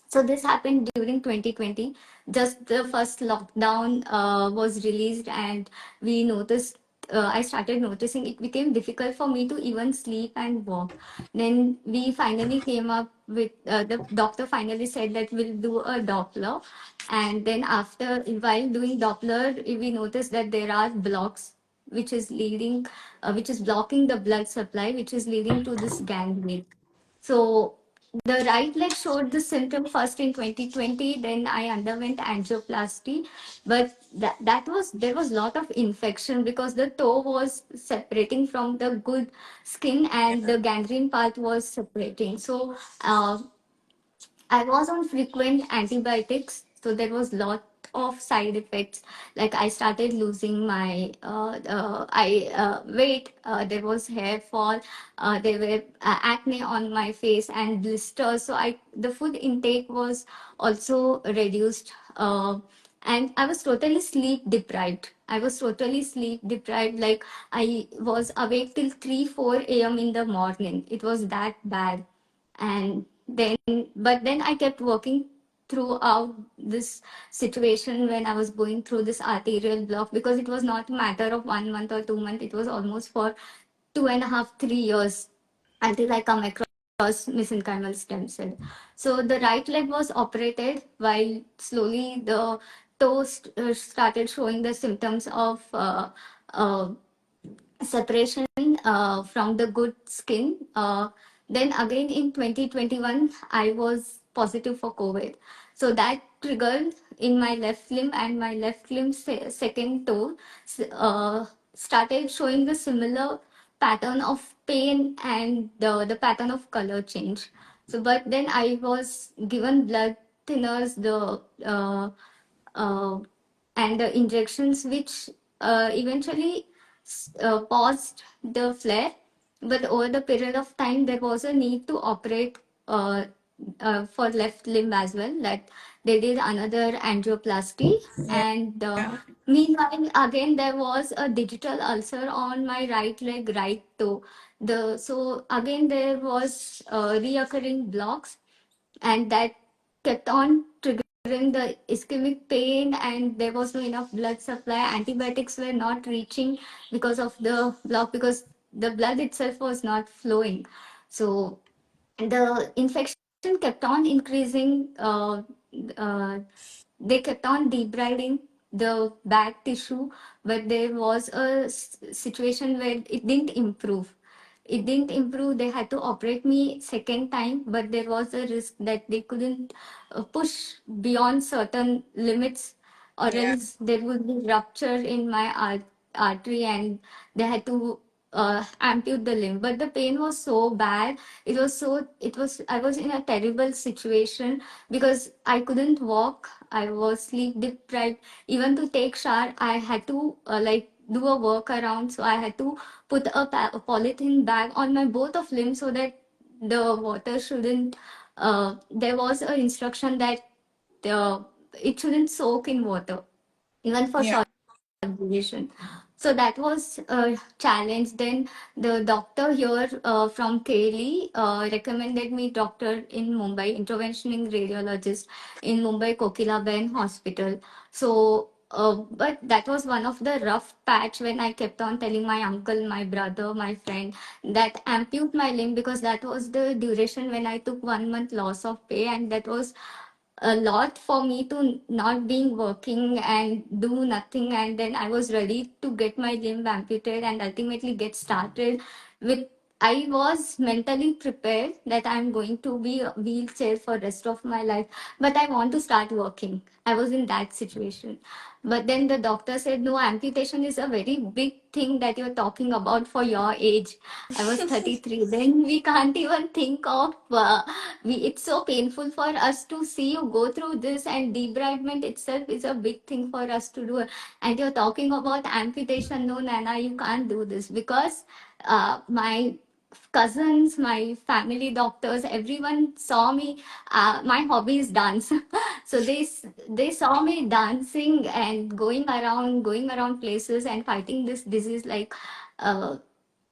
so this happened during 2020. Just the first lockdown was released, and we noticed. I started noticing it became difficult for me to even sleep and walk. Then we finally came up with the doctor finally said that we'll do a Doppler, and then after while doing Doppler, we noticed that there are blocks which is blocking the blood supply, which is leading to this gangrene. So the right leg showed the symptom first in 2020. Then I underwent angioplasty, but that was there was lot of infection because the toe was separating from the good skin and Yeah. the gangrene part was separating. So I was on frequent antibiotics, so there was lot of side effects. Like I started losing my I weight. There was hair fall. There were acne on my face and blisters. So I the food intake was also reduced. And I was totally sleep deprived. I was totally sleep deprived. Like I was awake till 3 4 a.m. in the morning. It was that bad. And then but then I kept working throughout this situation when I was going through this arterial block, because it was not a matter of 1 month or 2 months. It was almost for 2.5 3 years until I come across mesenchymal stem cell. So the right leg was operated, while slowly the toes started showing the symptoms of uh, separation from the good skin. Then again in 2021, I was positive for COVID. So that triggered in my left limb, and my left limb second toe uh, started showing the similar pattern of pain and the pattern of color change. So, but then I was given blood thinners, uh, and the injections, which eventually paused the flare. But over the period of time, there was a need to operate for left limb as well. That they did another angioplasty, Yeah. and meanwhile again there was a digital ulcer on my right leg, right toe. So again there was reoccurring blocks, and that kept on triggering the ischemic pain, and there was no enough blood supply. Antibiotics were not reaching because of the block, because the blood itself was not flowing. So the infection kept on increasing. They kept on debriding the back tissue, but there was a situation where it didn't improve. It didn't improve. They had to operate me second time, but there was a risk that they couldn't push beyond certain limits, or Yeah. else there would be rupture in my artery, and they had to ampute the limb. But the pain was so bad. I was in a terrible situation because I couldn't walk. I was sleep deprived. Even to take shower, I had to do a workaround. So I had to put a polythene bag on my both of limbs so that the water shouldn't. There was an instruction that the it shouldn't soak in water, even for Yeah. short duration. So that was a challenge. Then the doctor here from Keli recommended me doctor in Mumbai, interventional radiologist in Mumbai Kokilaben Hospital. So, but that was one of the rough patch when I kept on telling my uncle, my brother, my friend that ampute my limb, because that was the duration when I took 1 month loss of pay, and that was a lot for me to not being working and do nothing. And then I was ready to get my limb amputated and ultimately get started with. I was mentally prepared that I'm going to be a wheelchair for rest of my life, but I want to start working. I was in that situation. But then the doctor said, no, amputation is a very big thing that you're talking about for your age. I was 33. Then we can't even think of it's so painful for us to see you go through this, and debridement itself is a big thing for us to do. And you're talking about amputation. No, Nana, you can't do this, because my cousins, my family doctors, everyone saw me. My hobby is dance, so they saw me dancing and going around places and fighting this disease uh,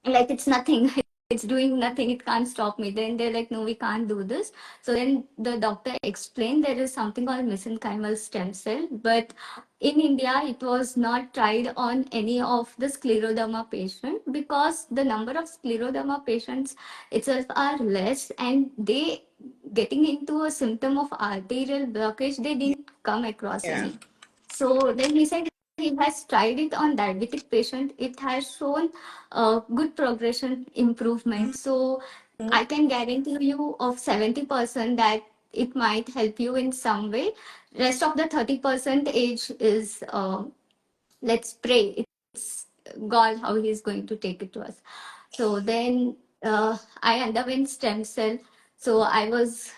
like it's nothing. It's doing nothing, it can't stop me. Then they're like, no, we can't do this. So then the doctor explained there is something called mesenchymal stem cell, but in India it was not tried on any of the scleroderma patient, because the number of scleroderma patients itself are less, and they getting into a symptom of arterial blockage, they didn't come across Yeah. any. So then he said he has tried it on diabetic patient. It has shown good progression improvement. So I can guarantee you of 70% that it might help you in some way. Rest of the 30% age is let's pray. It's God how He's going to take it to us. So then I underwent stem cell. So I was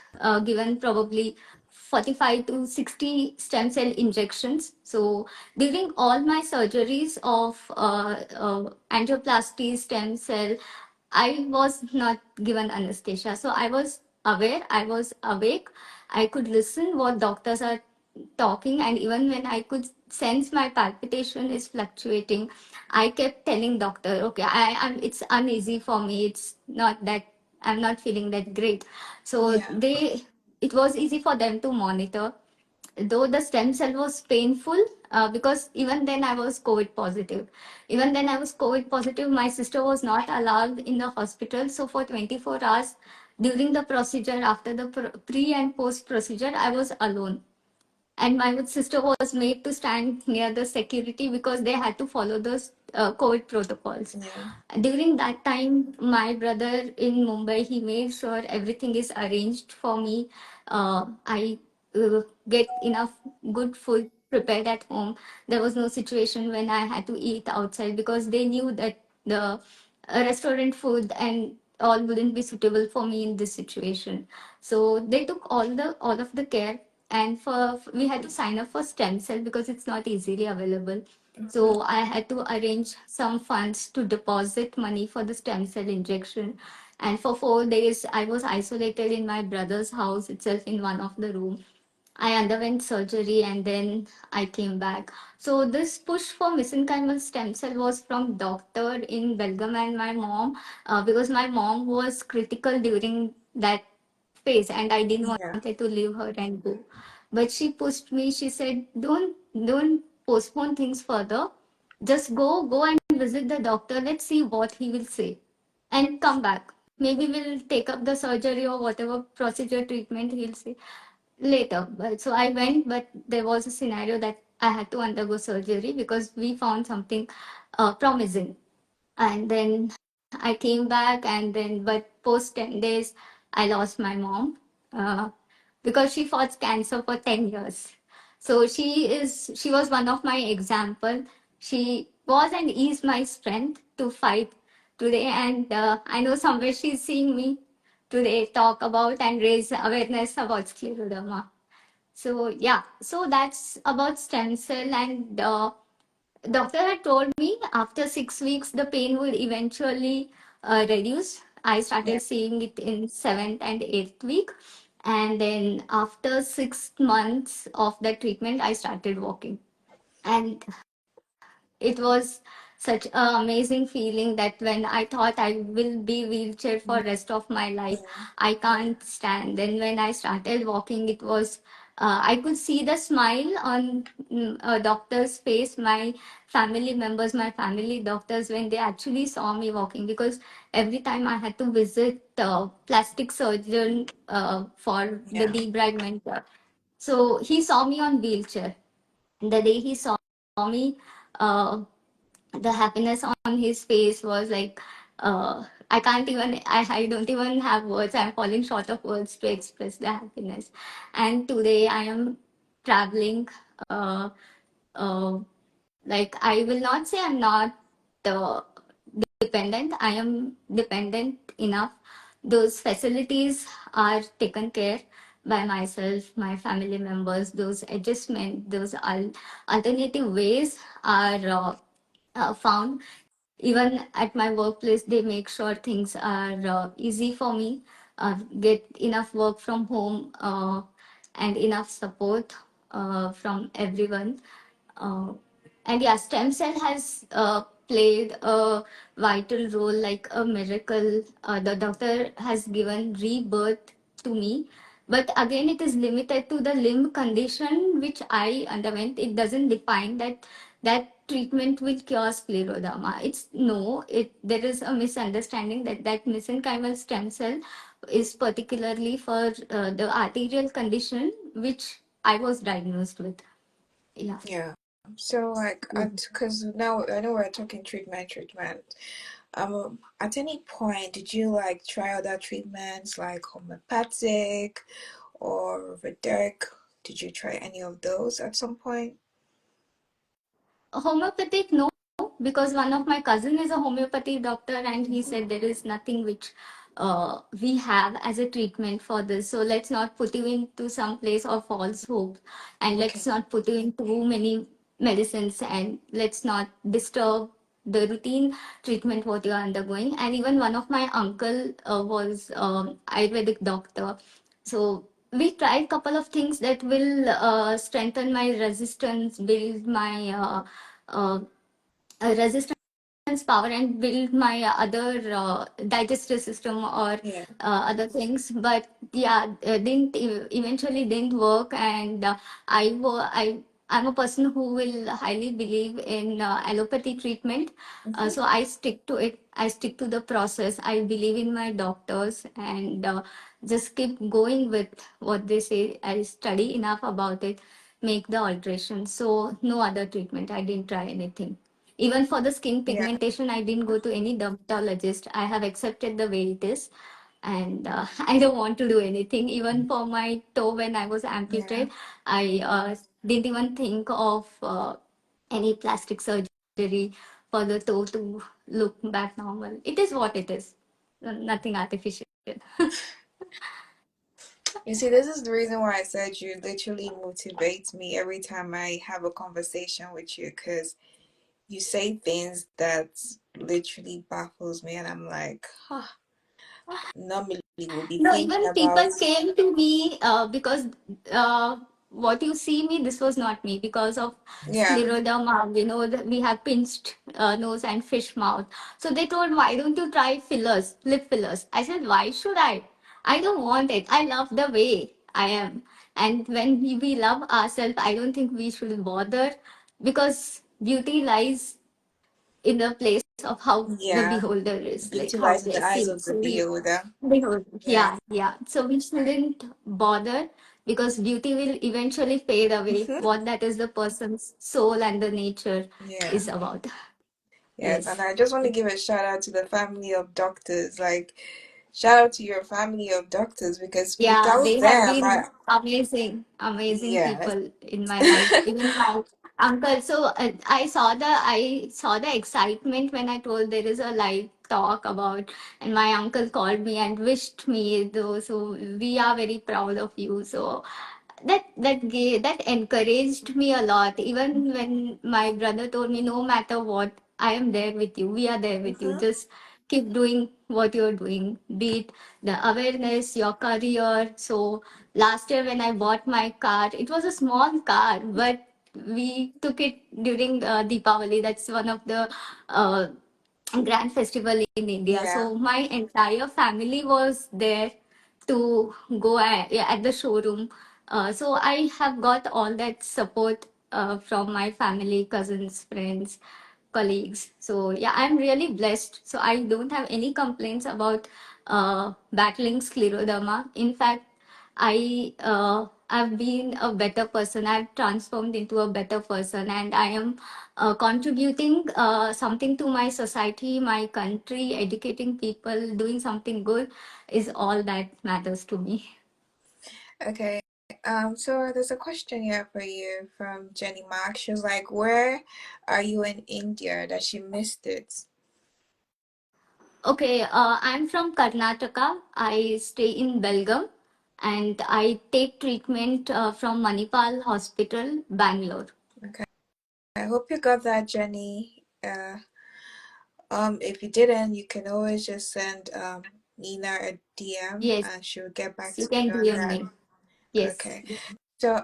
given probably 45 to 60 stem cell injections. So during all my surgeries of angioplasty, stem cell, I was not given anesthesia. So I was aware, I was awake. I could listen what doctors are talking, and even when I could sense my palpitation is fluctuating, I kept telling doctor, okay, I'm it's uneasy for me. It's not that I'm not feeling that great. So Yeah. it was easy for them to monitor, though the stem cell was painful, because even then I was COVID positive. Even then I was COVID positive. My sister was not allowed in the hospital. So for 24 hours during the procedure, after the pre and post procedure, I was alone. And my sister was made to stand near the security because they had to follow those COVID protocols. Yeah. During that time, my brother in Mumbai, he made sure everything is arranged for me. I get enough good food prepared at home. There was no situation when I had to eat outside, because they knew that the restaurant food and all wouldn't be suitable for me in this situation. So they took all of the care, and for we had to sign up for stem cell because it's not easily available. So I had to arrange some funds to deposit money for the stem cell injection. And for 4 days, I was isolated in my brother's house itself in one of the room. I underwent surgery and then I came back. So this push for mesenchymal stem cell was from doctor in Belgium and my mom, because my mom was critical during that phase and I didn't Yeah. wanted to leave her and go. But she pushed me. She said, "Don't postpone things further. Just go and visit the doctor. Let's see what he will say, and come back. Maybe we'll take up the surgery or whatever procedure treatment he'll say later." But so I went, but there was a scenario that I had to undergo surgery because we found something promising. And then I came back, and then, but post 10 days, I lost my mom, uh, because she fought cancer for 10 years. So she was one of my example. She was and is my strength to fight today. And I know somewhere she's seeing me today talk about and raise awareness about scleroderma. So yeah, so that's about stem cell. And doctor had told me after 6 weeks the pain would eventually reduce. I Yeah. started seeing it in seventh and eighth week, and then after 6 months of the treatment, I started walking. And it was such an amazing feeling that when I thought I will be wheelchair for rest of my life, Yeah. I can't stand. Then when I started walking, it was I could see the smile on a doctor's face, my family members, my family doctors, when they actually saw me walking. Because every time I had to visit plastic surgeon for the Yeah. debridement, so he saw me on wheelchair. The day he saw me, uh, the happiness on his face was like, I can't even, I don't even have words. I'm falling short of words to express the happiness. And today I am traveling, uh, uh, like, I will not say I'm not uh, dependent. I am dependent enough. Those facilities are taken care by myself, my family members. Those adjustment, those alternative ways are found. Even at my workplace, they make sure things are easy for me. Get enough work from home, and enough support from everyone. uh, and yeah, stem cell has played a vital role, like a miracle. The doctor has given rebirth to me. But again, it is limited to the limb condition which I underwent. It doesn't define that treatment will cure scleroderma. It's no, it there is a misunderstanding that mesenchymal stem cell is particularly for the arterial condition which I was diagnosed with. Yeah. Yeah. So like because now I know we're talking treatment. At any point did you like try other treatments like homeopathic or Vedic? Did you try any of those at some point? Homeopathic, no, because one of my cousin is a homeopathy doctor, and he said there is nothing which we have as a treatment for this. So let's not put you into some place of false hope, and let's Okay. not put you in too many medicines, and let's not disturb the routine treatment what you are undergoing. And even one of my uncle was Ayurvedic doctor, so we tried couple of things that will strengthen my resistance, build my uh, resistance power, and build my other digestive system or Yeah. other things. But yeah, didn't eventually didn't work. And I'm a person who will highly believe in allopathy treatment. Mm-hmm. So I stick to it. I stick to the process. I believe in my doctors, and just keep going with what they say. I study enough about it, make the alteration. So no other treatment. I didn't try anything. Even for the skin Yeah. pigmentation, I didn't go to any dermatologist. I have accepted the way it is. And I don't want to do anything. Even for my toe, when I was Yeah. amputated, I didn't even think of any plastic surgery for the toe to look back normal. It is what it is, nothing artificial. You see, this is the reason why I said you literally motivate me every time I have a conversation with you because you say things that literally baffles me and I'm like, huh. normally would be No, thinking even people about. came to me because what you see me, this was not me because of Yeah. scleroderma. We have pinched nose and fish mouth. So they told, why don't you try fillers, lip fillers? I said, why should I? I don't want it. I love the way I am. And when we love ourselves, I don't think we should bother because beauty lies in the place of how the Yeah. beholder is, like Beauty how lies in they the eyes see. of the So we beholder. behold, Yeah. yeah, yeah. So we shouldn't bother because beauty will eventually fade away. Hmm. What that is the person's soul and the nature Yeah. is about. Yes, and Yes. I just want to give a shout out to the family of doctors. Like, shout out to your family of doctors because Yeah, without they have them, been amazing, amazing yes. people in my life. Even my uncle. So I saw the excitement when I told there is a live talk about, and my uncle called me and wished me though. So we are very proud of you. So that encouraged me a lot. Even when my brother told me, no matter what, I am there with you. We are there with you. Hmm. Just keep doing what you're doing, be it the awareness, your career. So last year when I bought my car, it was a small car, but we took it during Deepavali. That's one of the uh, grand festival in India. Yeah. So my entire family was there to go at the showroom. So I have got all that support from my family, cousins, friends, colleagues. So yeah, I'm really blessed. So I don't have any complaints about battling scleroderma. In fact, I've been a better person. I've transformed into a better person, and I am contributing something to my society, my country, educating people, doing something good is all that matters to me. Okay. So there's a question here for you from Jenny Mark. She was like, "Where are you in India?" That she missed it. Okay, I'm from Karnataka. I stay in Belgaum and I take treatment from Manipal Hospital, Bangalore. Okay. I hope you got that, Jenny. If you didn't, you can always just send Nina a DM Yes, and she'll get back you to you can on DM that. me. Yes. Okay. So,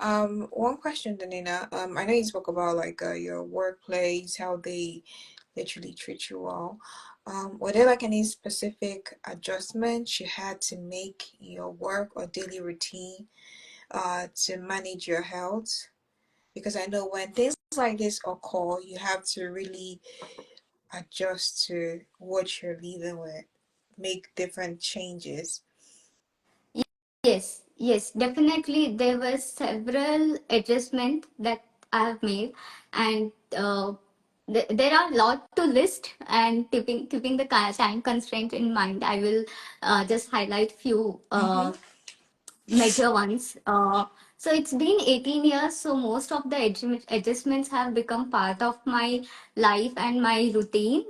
one question, Danina. I know you spoke about like your workplace, how they literally treat you well. Were there like any specific adjustments you had to make in your work or daily routine, to manage your health? Because I know when things like this occur, you have to really adjust to what you're living with, make different changes. Yes, yes, definitely. There were several adjustments that I have made, and there are a lot to list. And keeping the time constraint in mind, I will just highlight few Mm-hmm. major ones. So it's been 18 years, so most of the adjustments have become part of my life and my routine.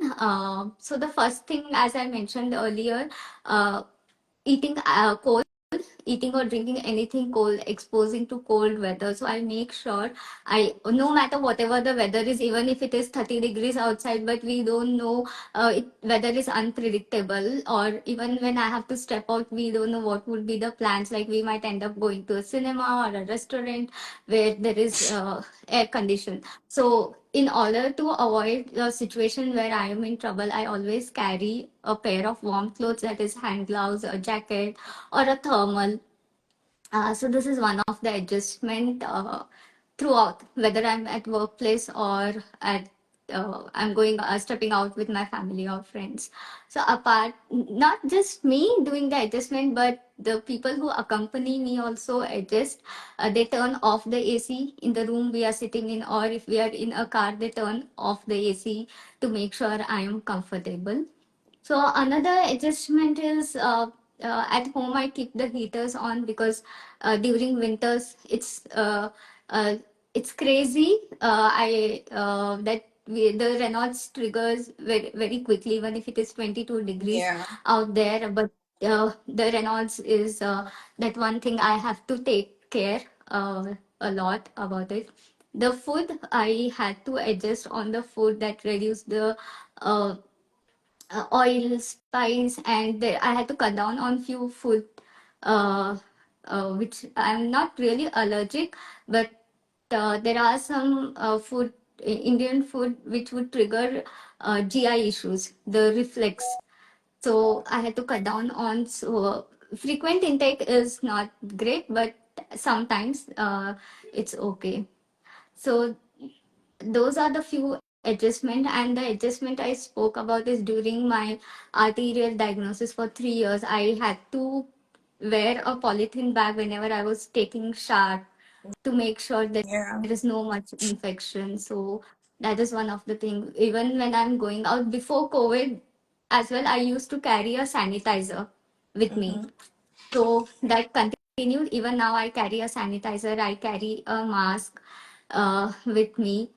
So the first thing, as I mentioned earlier, uh, eating cold, eating or drinking anything cold, exposing to cold weather. So I make sure no matter whatever the weather is, even if it is 30 degrees outside, but we don't know, weather is unpredictable, or even when I have to step out, we don't know what would be the plans. Like we might end up going to a cinema or a restaurant where there is air condition. So in order to avoid the situation where I am in trouble, I always carry a pair of warm clothes, that is hand gloves, a jacket, or a thermal. So this is one of the adjustment throughout, whether I'm at workplace or at I'm going stepping out with my family or friends. So apart, not just me doing the adjustment, but the people who accompany me also adjust. They turn off the AC in the room we are sitting in, or if we are in a car, they turn off the AC to make sure I am comfortable. So another adjustment is at home I keep the heaters on because during winters uh, it's crazy. I that the Reynolds triggers very quickly even if it is 22 degrees Yeah. out there. But the Reynolds is that one thing I have to take care a lot about it. The food I had to adjust on the food that reduce the uh, oil, spice, and I had to cut down on few food, uh, which I'm not really allergic, but there are some food, Indian food, which would trigger GI issues, the reflex. So I had to cut down on. So frequent intake is not great, but sometimes it's okay. So those are the few adjustment, and the adjustment I spoke about is during my arterial diagnosis for 3 years. I had to wear a polythene bag whenever I was taking shower to make sure that Yeah. there is no much infection. So that is one of the things. Even when I'm going out before COVID as well, I used to carry a sanitizer with me. Mm-hmm. So that continued. Even now, I carry a sanitizer. I carry a mask with me.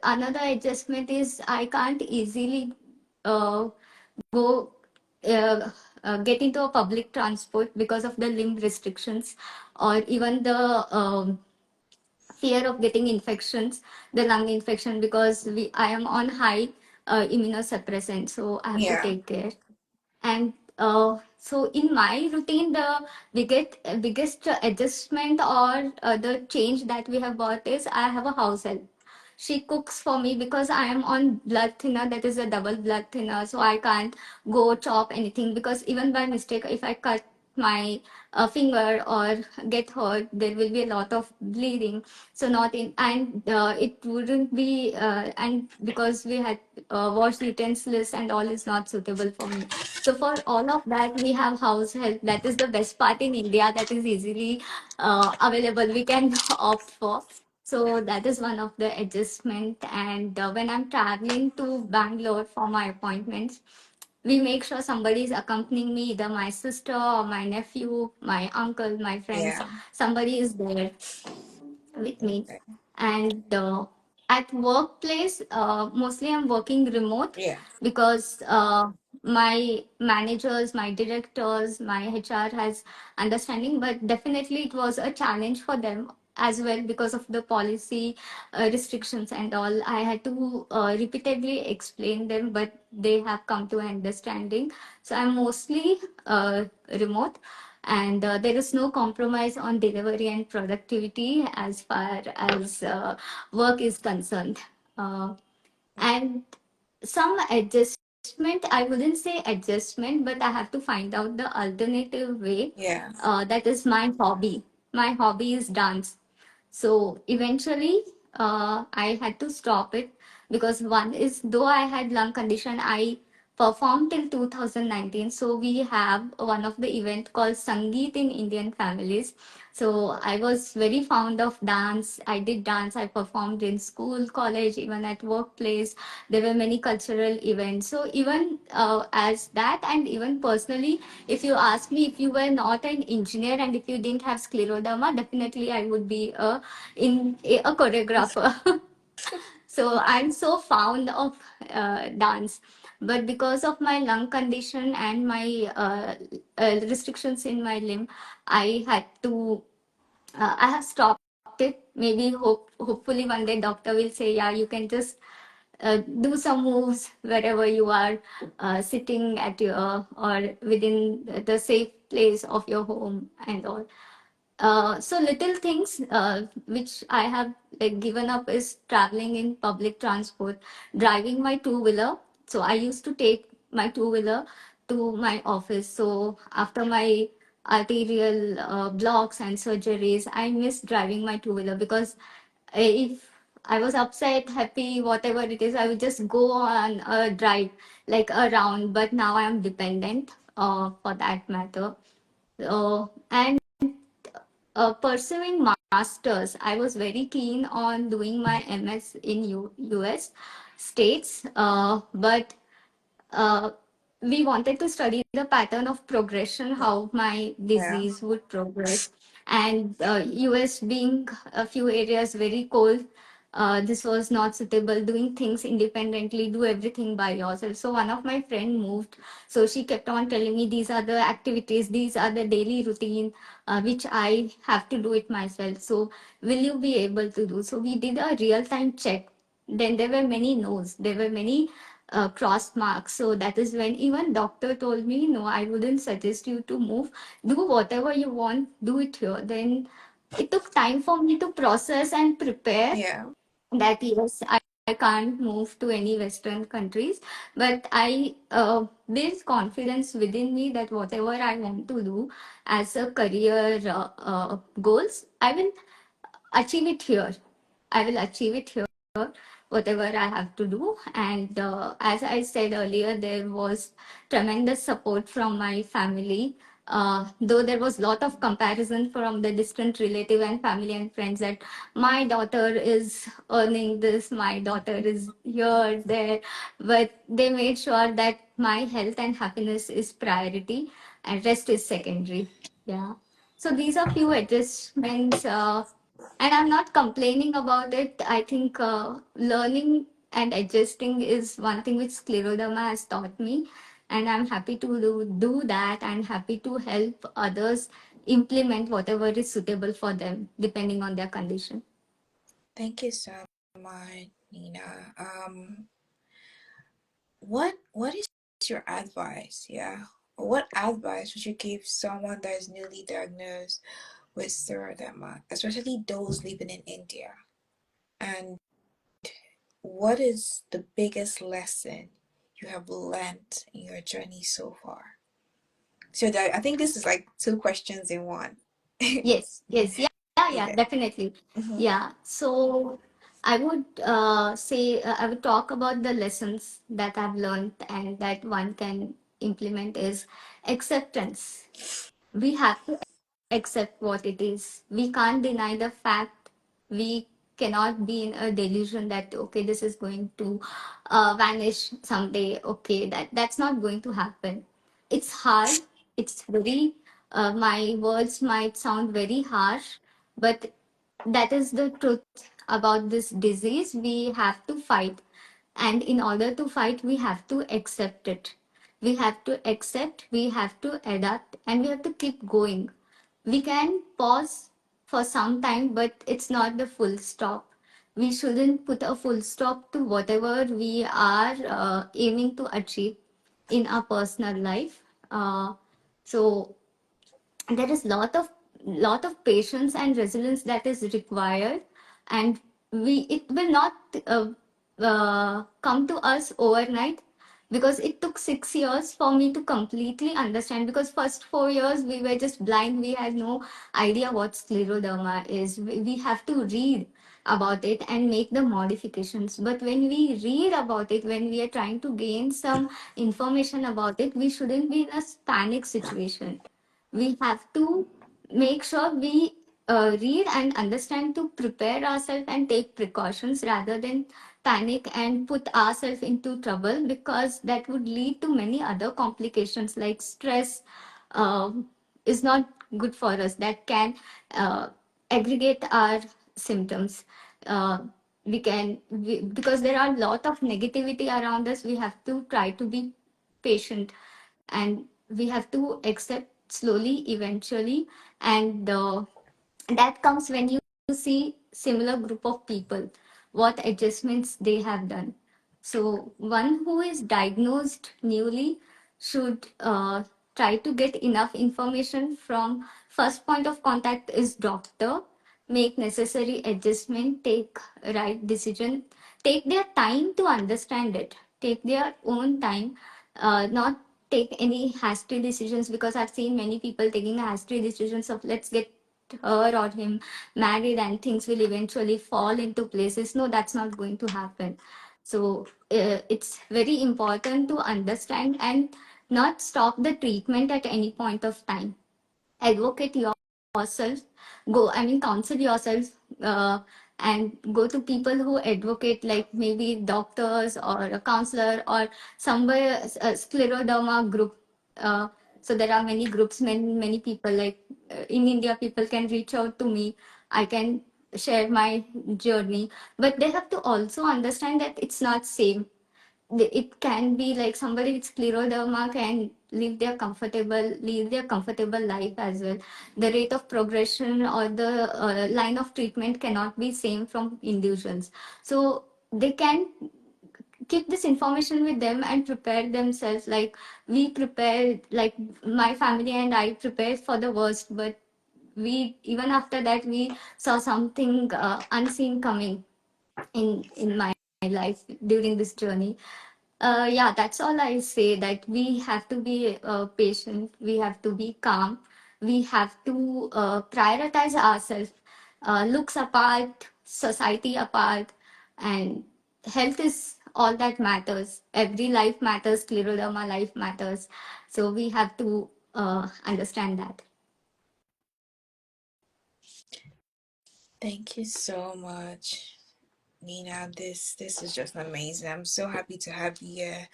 Another adjustment is I can't easily uh, go get into a public transport because of the limb restrictions, or even the fear of getting infections, the lung infection, because I am on high immunosuppressant, so I have to Yeah. take care. And so in my routine, the biggest adjustment or the change that we have brought is I have a house help. She cooks for me because I am on blood thinner, that is a double blood thinner, so I can't go chop anything, because even by mistake, if I cut my finger or get hurt, there will be a lot of bleeding. So not in, and it wouldn't be, and because we had washed utensils and all is not suitable for me. So for all of that, we have house help. That is the best part in India. That is easily available. We can opt for. So that is one of the adjustment. And when I'm traveling to Bangalore for my appointments, we make sure somebody is accompanying me, either my sister or my nephew, my uncle, my friends. Yeah. Somebody is there with me. Okay. And at workplace, mostly I'm working remote, Yeah. because my managers, my directors, my HR has understanding, but definitely it was a challenge for them as well because of the policy restrictions and all. I had to repeatedly explain them, but they have come to an understanding. So I'm mostly remote, and there is no compromise on delivery and productivity as far as work is concerned. And some adjustment, I wouldn't say adjustment, but I have to find out the alternative way. Yeah. That is my hobby. My hobby is dance. So eventually, I had to stop it, because one is, though I had lung condition, I performed till 2019. So we have one of the event called Sangeet in Indian families. So I was very fond of dance. I did dance. I performed in school, college, even at workplace. There were many cultural events. So even as that, and even personally, if you ask me, if you were not an engineer and if you didn't have scleroderma, definitely I would be a choreographer. So I'm so fond of dance, but because of my lung condition and my restrictions in my limb, I had to I have stopped it. Maybe hopefully one day doctor will say, yeah, you can just do some moves wherever you are sitting at your, or within the safe place of your home and all. So little things which I have like given up is traveling in public transport, driving my two-wheeler. So I used to take my two-wheeler to my office. So after my arterial blocks and surgeries, I miss driving my two-wheeler, because if I was upset, happy, whatever it is, I would just go on a drive like around. But now I am dependent for that matter. And pursuing masters, I was very keen on doing my MS in US states, but uh, we wanted to study the pattern of progression, how my Yeah. disease would progress. And US being a few areas very cold, this was not suitable. Doing things independently, do everything by yourself. So one of my friend moved, so she kept on telling me these are the activities, these are the daily routine which I have to do it myself. So will you be able to do? So we did a real time check. Then there were many no's. There were many cross marks. So that is when even doctor told me, no, I wouldn't suggest you to move. Do whatever you want, do it here. Then it took time for me to process and prepare Yeah. that yes, I can't move to any Western countries, but I built confidence within me that whatever I want to do as a career goals, I will achieve it here. I will achieve it here, whatever I have to do. And as I said earlier, there was tremendous support from my family. Though there was a lot of comparison from the distant relative and family and friends that my daughter is earning this, my daughter is here, there, but they made sure that my health and happiness is priority and rest is secondary. Yeah. So these are few adjustments and I'm not complaining about it. I think learning and adjusting is one thing which Scleroderma has taught me. And I'm happy to do that and happy to help others implement whatever is suitable for them, depending on their condition. Thank you so much, Nina. What is your advice? Yeah. What advice would you give someone that is newly diagnosed with scleroderma, especially those living in India? And what is the biggest lesson you have learned in your journey so far? So I think this is like two questions in one. Yes, yes, yeah, Yeah. definitely. Mm-hmm. Yeah. So I would say I would talk about the lessons that I've learned and that one can implement is acceptance. We have to accept what it is. We can't deny the fact. We cannot be in a delusion that okay, this is going to vanish someday. Okay, that's not going to happen. It's hard. It's very. My words might sound very harsh, but that is the truth about this disease. We have to fight, and in order to fight, we have to accept it. We have to accept. We have to adapt, and we have to keep going. We can pause for some time, but it's not the full stop. We shouldn't put a full stop to whatever we are aiming to achieve in our personal life. So there is lot of patience and resilience that is required, and we it will not come to us overnight, because it took 6 years for me to completely understand, because first 4 years we were just blind. We had no idea what scleroderma is. We have to read about it and make the modifications, but when we read about it, when we are trying to gain some information about it, we shouldn't be in a panic situation. We have to make sure we read and understand to prepare ourselves and take precautions rather than panic and put ourselves into trouble, because that would lead to many other complications like stress. Is not good for us. That can uh, aggregate our symptoms. uh, because there are a lot of negativity around us, we have to try to be patient, and we have to accept slowly eventually. And that comes when you see similar group of people, what adjustments they have done. So one who is diagnosed newly should try to get enough information from first point of contact is doctor, make necessary adjustment, take right decision, take their time to understand it, take their own time, not take any hasty decisions, because I've seen many people taking hasty decisions of let's get her or him married and things will eventually fall into places. No, that's not going to happen. So it's very important to understand and not stop the treatment at any point of time. Advocate yourself, go, I mean, counsel yourself, uh, and go to people who advocate, like maybe doctors or a counselor or somewhere, a scleroderma group. uh, so there are many groups, many people, like in India, people can reach out to me. I can share my journey, but they have to also understand that it's not same. It can be like somebody with scleroderma can live their comfortable life as well. The rate of progression or the line of treatment cannot be same from individuals. So they can keep this information with them and prepare themselves. Like we prepared, like my family and I prepared for the worst, but we, even after that, we saw something unseen coming in my life during this journey. Yeah, that's all I say, that we have to be patient, we have to be calm, we have to prioritize ourselves, looks apart, society apart, and health is all that matters. Every life matters, Scleroderma life matters. So we have to understand that. Thank you so much, Nina. This is just amazing. I'm so happy to have you here.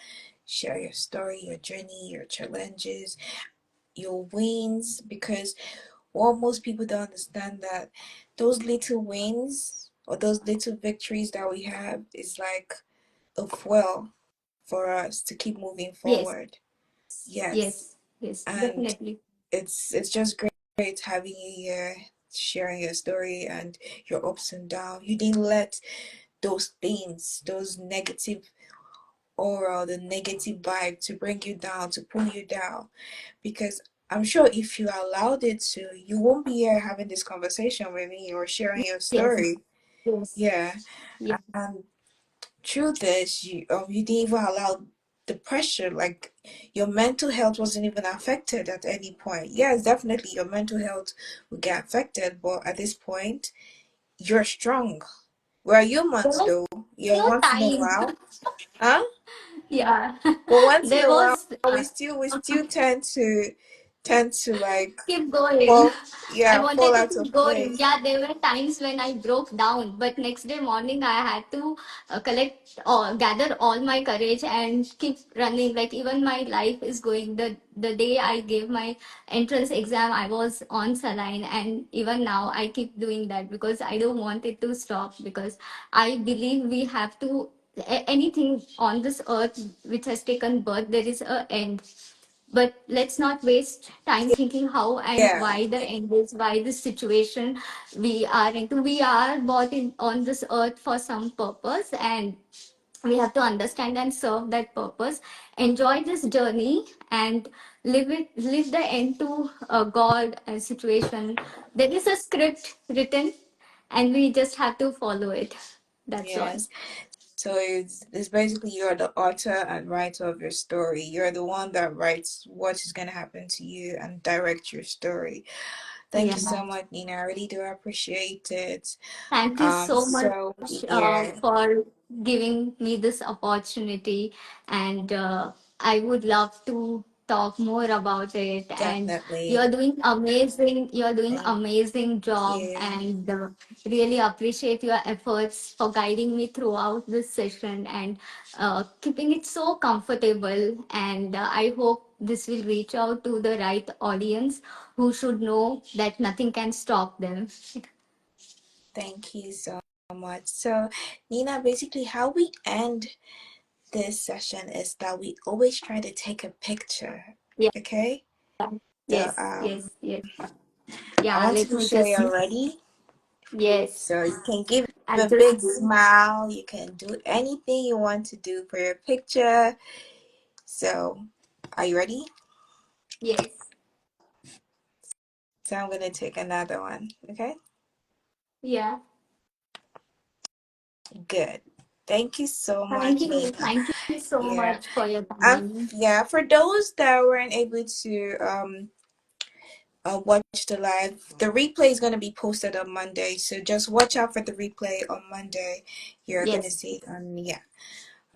Share your story, your journey, your challenges, your wins, because what most people don't understand, that those little wins or those little victories that we have is like a fuel for us to keep moving Yes, forward. Yes. yes, yes, And definitely. it's just great having you here, sharing your story and your ups and downs. You didn't let those things, those negative aura, the negative vibe to bring you down, to pull you down. Because I'm sure if you allowed it to, you won't be here having this conversation with me or sharing your Yes, story. yes, Yeah. yeah. And truth is, you didn't even allow the pressure. Like your mental health wasn't even affected at any point. Yes, definitely your mental health will get affected, but at this point, you're strong. We're There humans, was though. Yeah, no once in a time. while, huh? Yeah, But once in there a while, was we still tend to like keep going. fall, I yeah, wanted fall to out keep of going. place. Yeah, there were times when I broke down, but next day morning I had to collect or gather all my courage and keep running. Like even my life is going. The day I gave my entrance exam, I was on saline, and even now I keep doing that because I don't want it to stop. Because I believe we have to. Anything on this earth which has taken birth, there is a end, but let's not waste time thinking how and Yeah, why the end is, why this situation we are into. We are brought in on this earth for some purpose, and we have to understand and serve that purpose. Enjoy this journey and live the end to God and situation. There is a script written, and we just have to follow it. That's all. yes. So it's basically you're the author and writer of your story. You're the one that writes what is going to happen to you and direct your story. Thank Yeah. you so much, Nina. I really do appreciate it. Thank you so much So yeah, for giving me this opportunity, and I would love to talk more about it. And definitely. you're doing Thank amazing job, you. and really appreciate your efforts for guiding me throughout this session and keeping it so comfortable. And I hope this will reach out to the right audience who should know that nothing can stop them. Thank you so much. So, Nina, basically, how we end this session is that we always try to take a picture. Yeah. Okay? So, Yes, yes, yes. I Yeah, want you let to me show just, you're ready. yes, So, you can give I'll a just big do. smile. You can do anything you want to do for your picture. So, are you ready? Yes. So, I'm going to take another one. Okay? Yeah. Good. Thank you so Thank much, you. Nina. Thank you so Yeah. much for your time. Yeah, for those that weren't able to watch the live, the replay is going to be posted on Monday, so just watch out for the replay on Monday. You're going to Yes. see it on, yeah.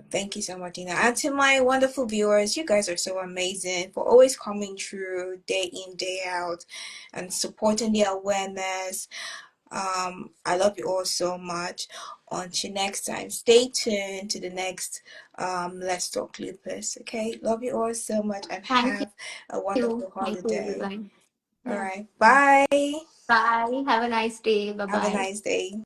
Thank you so much, Tina. And to my wonderful viewers, you guys are so amazing for always coming through day in, day out and supporting the awareness. I love you all so much. Until next time, stay tuned to the next Let's Talk Lupus. Okay, love you all so much and Thank have a you. wonderful Thank you, holiday. everyone. All Yeah. right, bye. Bye. Have a nice day. Bye Have a bye. nice day.